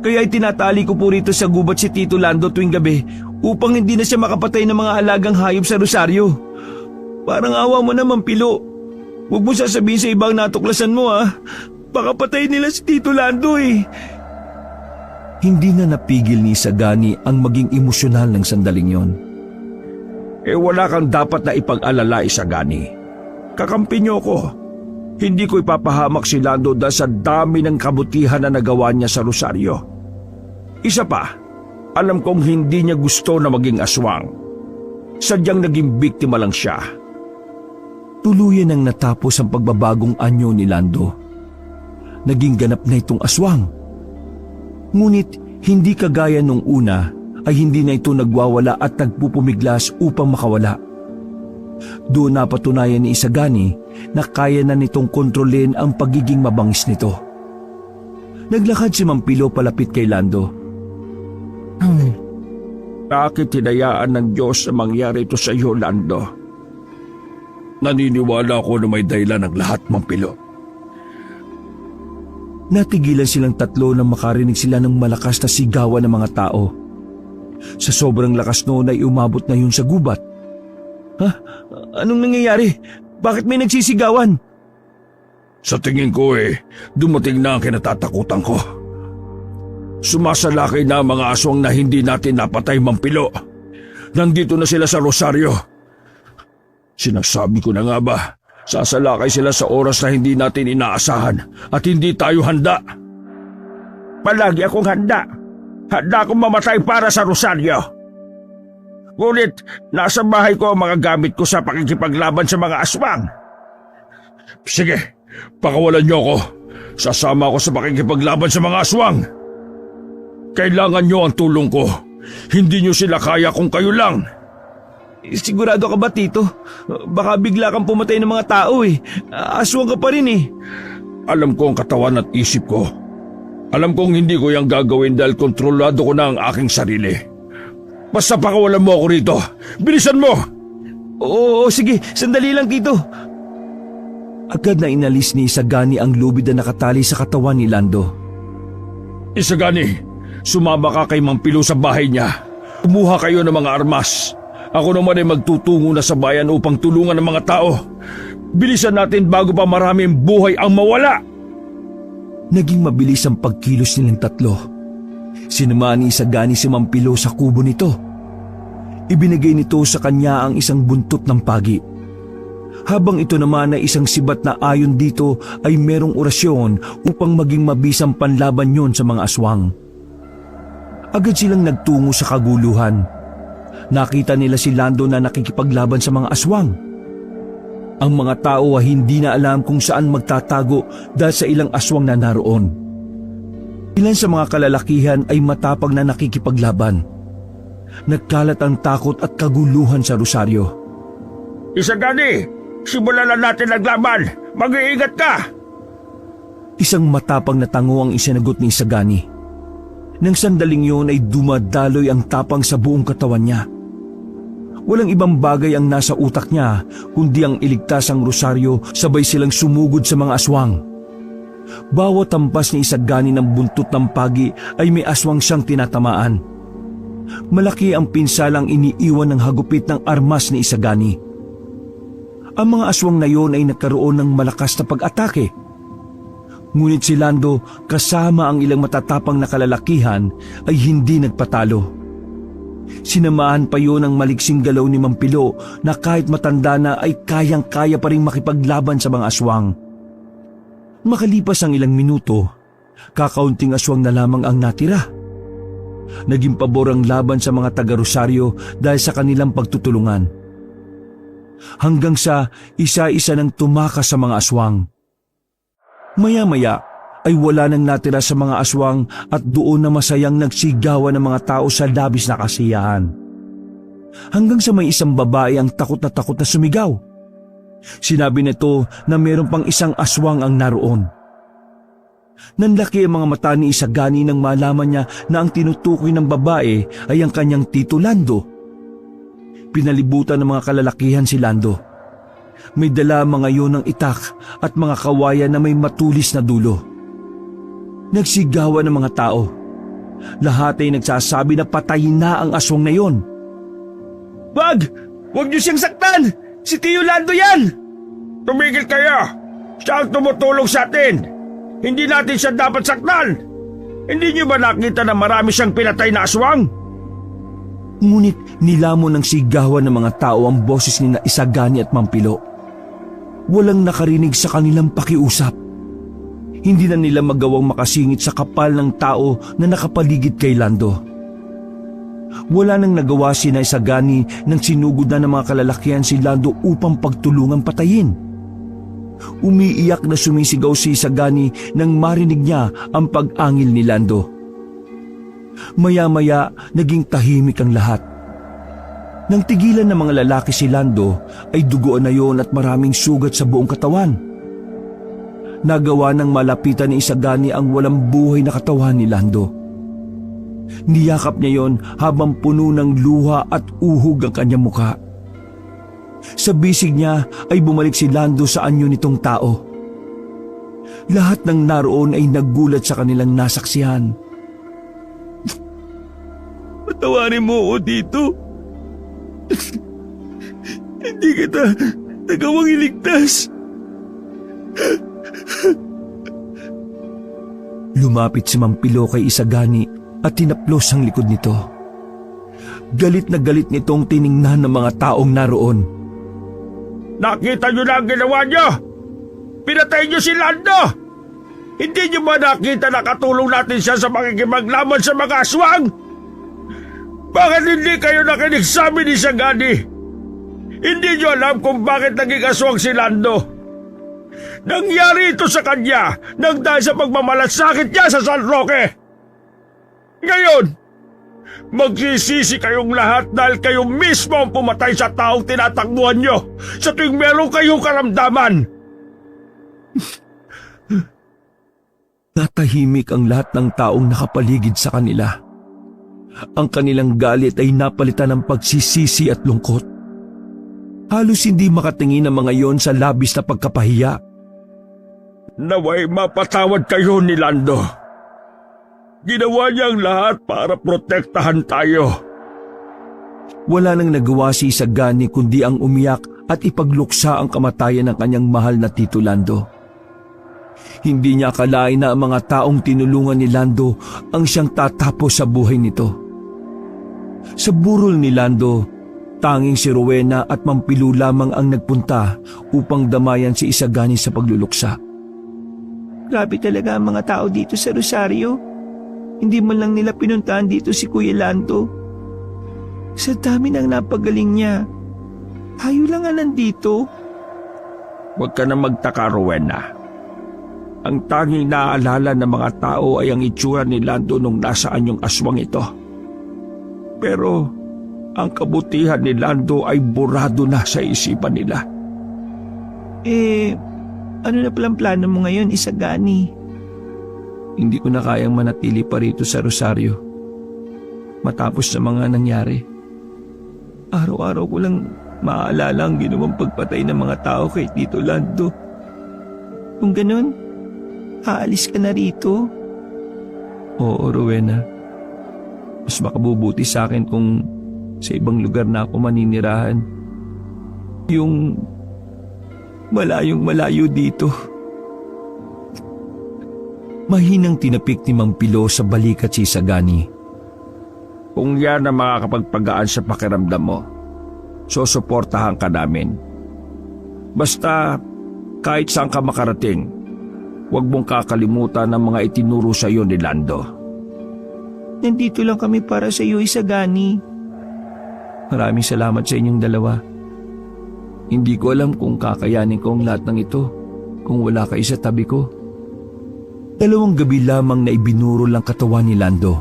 Kaya itinatali ko po rito sa gubat si Tito Lando tuwing gabi upang hindi na siya makapatay ng mga alagang hayop sa rosaryo. Parang awa mo na, Mampilo. Huwag mo sasabihin sa ibang natuklasan mo Baka patay nila si Tito Lando Hindi na napigil ni Isagani ang maging emosyonal ng sandaling yon. Wala kang dapat na ipag-alala, Isagani. Kakampi niyo ko. Hindi ko ipapahamak si Lando dahil sa dami ng kabutihan na nagawa niya sa rosaryo. Isa pa, alam kong hindi niya gusto na maging aswang. Sadyang naging biktima lang siya. Tuluyan nang natapos ang pagbabagong anyo ni Lando. Naging ganap na itong aswang. Ngunit hindi kagaya nung una ay hindi na ito nagwawala at nagpupumiglas upang makawala. Doon napatunayan ni Isagani na kaya na nitong kontrolin ang pagiging mabangis nito. Naglakad si Mampilo palapit kay Lando. Bakit hinayaan ng Diyos na mangyari ito sa iyo, Lando? Naniniwala ako na may dahilan ng lahat, Mampilo. Natigilan silang tatlo nang makarinig sila ng malakas na sigawan ng mga tao. Sa sobrang lakas noon ay umabot na yun sa gubat. Anong nangyayari? Bakit may nagsisigawan? Sa tingin ko dumating na ang kinatatakutan ko. Sumasalakay na ang mga aswang na hindi natin napatay, Mampilo. Nandito na sila sa rosaryo. Sinasabi ko na nga ba, sasalakay sila sa oras na hindi natin inaasahan at hindi tayo handa. Palagi akong handa. Handa akong mamatay para sa rosaryo. Ngunit nasa bahay ko ang mga gamit ko sa pakikipaglaban sa mga aswang. Sige, pakawalan niyo ako. Sasama ako sa pakikipaglaban sa mga aswang. Kailangan niyo ang tulong ko. Hindi niyo sila kaya kung kayo lang. Sigurado ka ba, Tito? Baka bigla kang pumatay ng mga tao Aswang ka pa rin Alam ko ang katawan at isip ko. Alam kong hindi ko yung gagawin dahil kontrolado ko na ang aking sarili. Basta pakawalan mo ako rito. Bilisan mo! Oo, sige. Sandali lang, Tito. Agad na inalis ni Isagani ang lubid na nakatali sa katawan ni Lando. Isagani, sumama ka kay Mampilo sa bahay niya. Kumuha kayo ng mga armas. Ako naman ay magtutungo na sa bayan upang tulungan ang mga tao. Bilisan natin bago pa maraming buhay ang mawala. Naging mabilis ang pagkilos nilang tatlo. Sinamahan ni Isagani si Mampilo sa kubo nito. Ibinigay nito sa kanya ang isang buntot ng pagi. Habang ito naman ay isang sibat na ayon dito ay merong orasyon upang maging mabisang panlaban yon sa mga aswang. Agad silang nagtungo sa kaguluhan. Nakita nila si Lando na nakikipaglaban sa mga aswang. Ang mga tao ay hindi na alam kung saan magtatago dahil sa ilang aswang na naroon. Ilan sa mga kalalakihan ay matapang na nakikipaglaban. Nagkalat ang takot at kaguluhan sa rosaryo. Isagani, simulan na natin naglaban. Mag-iingat ka! Isang matapang na tango ang isinagot ni Isagani. Nang sandaling yun ay dumadaloy ang tapang sa buong katawan niya. Walang ibang bagay ang nasa utak niya kundi ang iligtas ang rosaryo, sabay silang sumugod sa mga aswang. Bawat tampas ni Isagani ng buntot ng pagi ay may aswang siyang tinatamaan. Malaki ang pinsalang iniiwan ng hagupit ng armas ni Isagani. Ang mga aswang na yon ay nagkaroon ng malakas na pag-atake. Ngunit si Lando kasama ang ilang matatapang na kalalakihan ay hindi nagpatalo. Sinamahan pa yun ng maliksing galaw ni Mampilo na kahit matanda na ay kayang-kaya pa rin makipaglaban sa mga aswang. Makalipas ang ilang minuto, kakaunting aswang na lamang ang natira. Naging pabor ang laban sa mga taga-Rosario dahil sa kanilang pagtutulungan. Hanggang sa isa-isa nang tumakas sa mga aswang. Maya-maya ay wala nang natira sa mga aswang at doon na masayang nagsigawan ng mga tao sa labis na kasiyahan. Hanggang sa may isang babae ang takot na sumigaw. Sinabi nito na mayroon pang isang aswang ang naroon. Nanlaki ang mga mata ni Isagani nang malaman niya na ang tinutukoy ng babae ay ang kanyang Tito Lando. Pinalibutan ng mga kalalakihan si Lando. May dala mga yon ng itak at mga kawayan na may matulis na dulo. Nagsigawan ng mga tao. Lahat ay nagsasabi na patayin na ang aswang na yon. Wag! Wag niyo siyang saktan! Si Tio Lando yan! Tumigil kayo! Siya ang tumutulong sa atin! Hindi natin siya dapat saktan! Hindi niyo ba nakita na marami siyang pinatay na aswang? Ngunit nilamon ng sigawan ng mga tao ang boses ni Isagani at Mampilo. Walang nakarinig sa kanilang pakiusap. Hindi na nila magawang makasingit sa kapal ng tao na nakapaligid kay Lando. Wala nang nagawa si Isagani nang sinugod na ng mga kalalakihan si Lando upang pagtulungang patayin. Umiiyak na sumisigaw si Isagani nang marinig niya ang pag-angil ni Lando. Maya-maya naging tahimik ang lahat. Nang tigilan ng mga lalaki si Lando ay duguan na yon at maraming sugat sa buong katawan. Nagawa ng malapitan ni Isagani ang walang buhay na katawan ni Lando. Niyakap niya yon habang puno ng luha at uhog ang kanyang muka. Sa bisig niya ay bumalik si Lando sa anyo nitong tao. Lahat ng naroon ay nagulat sa kanilang nasaksihan. Patawarin mo ako dito. Hindi kita nagawang iligtas. Lumapit si Mampilo kay Isagani at tinaplos ang likod nito. Galit na galit nitong tiningnan ng mga taong naroon. Nakita niyo na ang ginawa niyo! Pinatay niyo si Lando! Hindi niyo ba nakita na katulong natin siya sa makikipaglaban sa mga aswang? Bakit hindi kayo nakinig sa amin ni Isagani? Hindi niyo alam kung bakit naging aswang si Lando. Nangyari ito sa kanya nang dahil sa pagmamalasakit niya sa San Roque. Ngayon, magsisisi kayong lahat dahil kayo mismo ang pumatay sa taong tinatakbuhan niyo sa tuwing meron kayong karamdaman. Natahimik ang lahat ng taong nakapaligid sa kanila. Ang kanilang galit ay napalitan ng pagsisisi at lungkot. Halos hindi makatingin ang mga yon sa labis na pagkapahiya. Naway mapatawad kayo ni Lando. Ginawa niya ang lahat para protektahan tayo. Wala nang nagawa si Isagani kundi ang umiyak at ipagluksa ang kamatayan ng kanyang mahal na Tito Lando. Hindi niya akalain na ang mga taong tinulungan ni Lando ang siyang tatapos sa buhay nito. Sa burol ni Lando, tanging si Rowena at Mampilo lamang ang nagpunta upang damayan si Isagani sa pagluluksa. Grabe talaga ang mga tao dito sa Rosario. Hindi man lang nila pinuntahan dito si Kuya Lando. Sa dami ng napagaling niya, tayo lang ang nandito. Huwag ka na magtaka, Rowena. Ang tanging naaalala ng mga tao ay ang itsura ni Lando nung nasaan yung aswang ito. Pero ang kabutihan ni Lando ay burado na sa isipan nila. Ano na palang plano mo ngayon, Isagani? Hindi ko na kayang manatili pa rito sa Rosario. Matapos sa mga nangyari. Araw-araw ko lang maaalala ang ginawang pagpatay ng mga tao kay Tito Lando. Kung ganun, aalis ka na rito? Oo, Rowena. Mas makabubuti sa akin kung sa ibang lugar na ako maninirahan. Yung Malayong malayo dito. Mahinang tinapik ni Mang Pilo sa balikat si Isagani. Kung yan ang makakapagpagaan sa pakiramdam mo, susuportahan ka namin. Basta kahit saan ka makarating, huwag mong kakalimutan ang mga itinuro sa iyo ni Lando. Nandito lang kami para sa iyo, Isagani. Maraming salamat sa inyong dalawa. Hindi ko alam kung kakayanin ko ang lahat ng ito kung wala kayo sa tabi ko. 2 gabi lamang na ibinuro lang katawan ni Lando.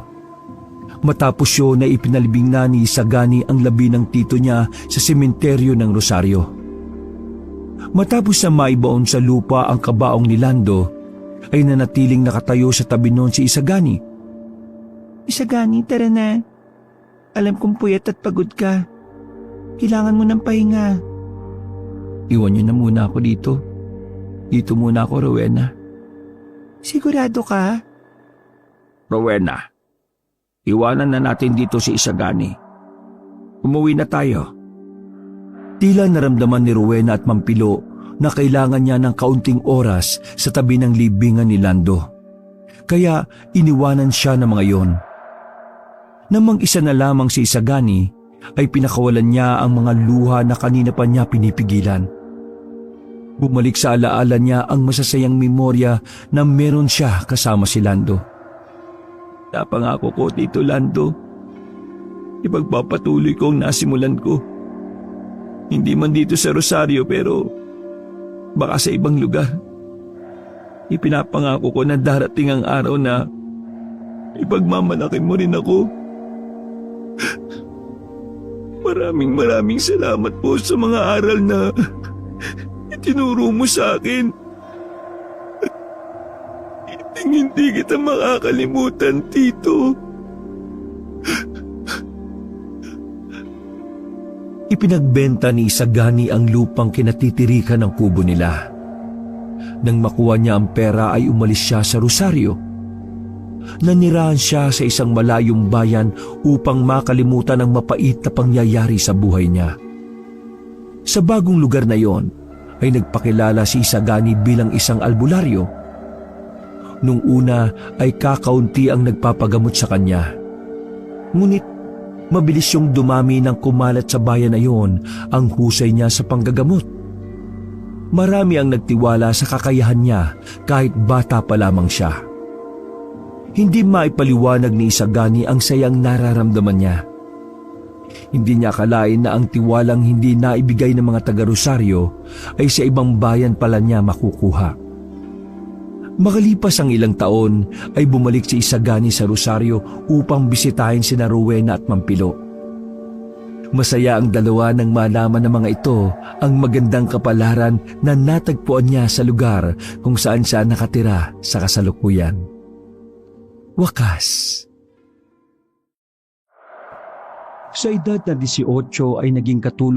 Matapos yun na ipinalibing na ni Isagani ang labi ng tito niya sa sementeryo ng Rosario. Matapos na maibaon sa lupa ang kabaong ni Lando, ay nanatiling nakatayo sa tabi noon si Isagani. Isagani, tara na. Alam kong puyat at pagod ka. Kailangan mo ng pahinga. Iwan niyo na muna ako dito. Dito muna ako, Rowena. Sigurado ka? Rowena, iwanan na natin dito si Isagani. Umuwi na tayo. Tila naramdaman ni Rowena at Mampilo na kailangan niya ng kaunting oras sa tabi ng libingan ni Lando. Kaya iniwanan siya ng mga yon. Namang isa na lamang si Isagani ay pinakawalan niya ang mga luha na kanina pa niya pinipigilan. Bumalik sa alaala niya ang masasayang memorya na meron siya kasama si Lando. Napangako ko, Tito Lando, ipagpapatuloy ko ang nasimulan ko. Hindi man dito sa Rosario pero baka sa ibang lugar. Ipinapangako ko na darating ang araw na ipagmamalaki mo rin ako. Maraming salamat po sa mga aral na itinuro mo sa akin. Hindi kita makakalimutan, Tito. Ipinagbenta ni Isagani ang lupang kinatitirikan ng kubo nila. Nang makuha niya ang pera ay umalis siya sa Rosario. Nanirahan siya sa isang malayong bayan upang makalimutan ang mapait na pangyayari sa buhay niya. Sa bagong lugar na yon ay nagpakilala si Isagani bilang isang albularyo. Nung una ay kakaunti ang nagpapagamot sa kanya. Ngunit mabilis yung dumami ng kumalat sa bayan na yon ang husay niya sa panggagamot. Marami ang nagtiwala sa kakayahan niya kahit bata pa lamang siya. Hindi maipaliwanag ni Isagani ang sayang nararamdaman niya. Hindi niya akalain na ang tiwalang hindi naibigay ng mga taga-Rosario ay sa ibang bayan pala niya makukuha. Makalipas ang ilang taon ay bumalik si Isagani sa Rosario upang bisitahin sina Rowena at Mampilo. Masaya ang dalawa nang malaman ng mga ito ang magandang kapalaran na natagpuan niya sa lugar kung saan siya nakatira sa kasalukuyan. Wakas. Sa edad na 18 ay naging katulong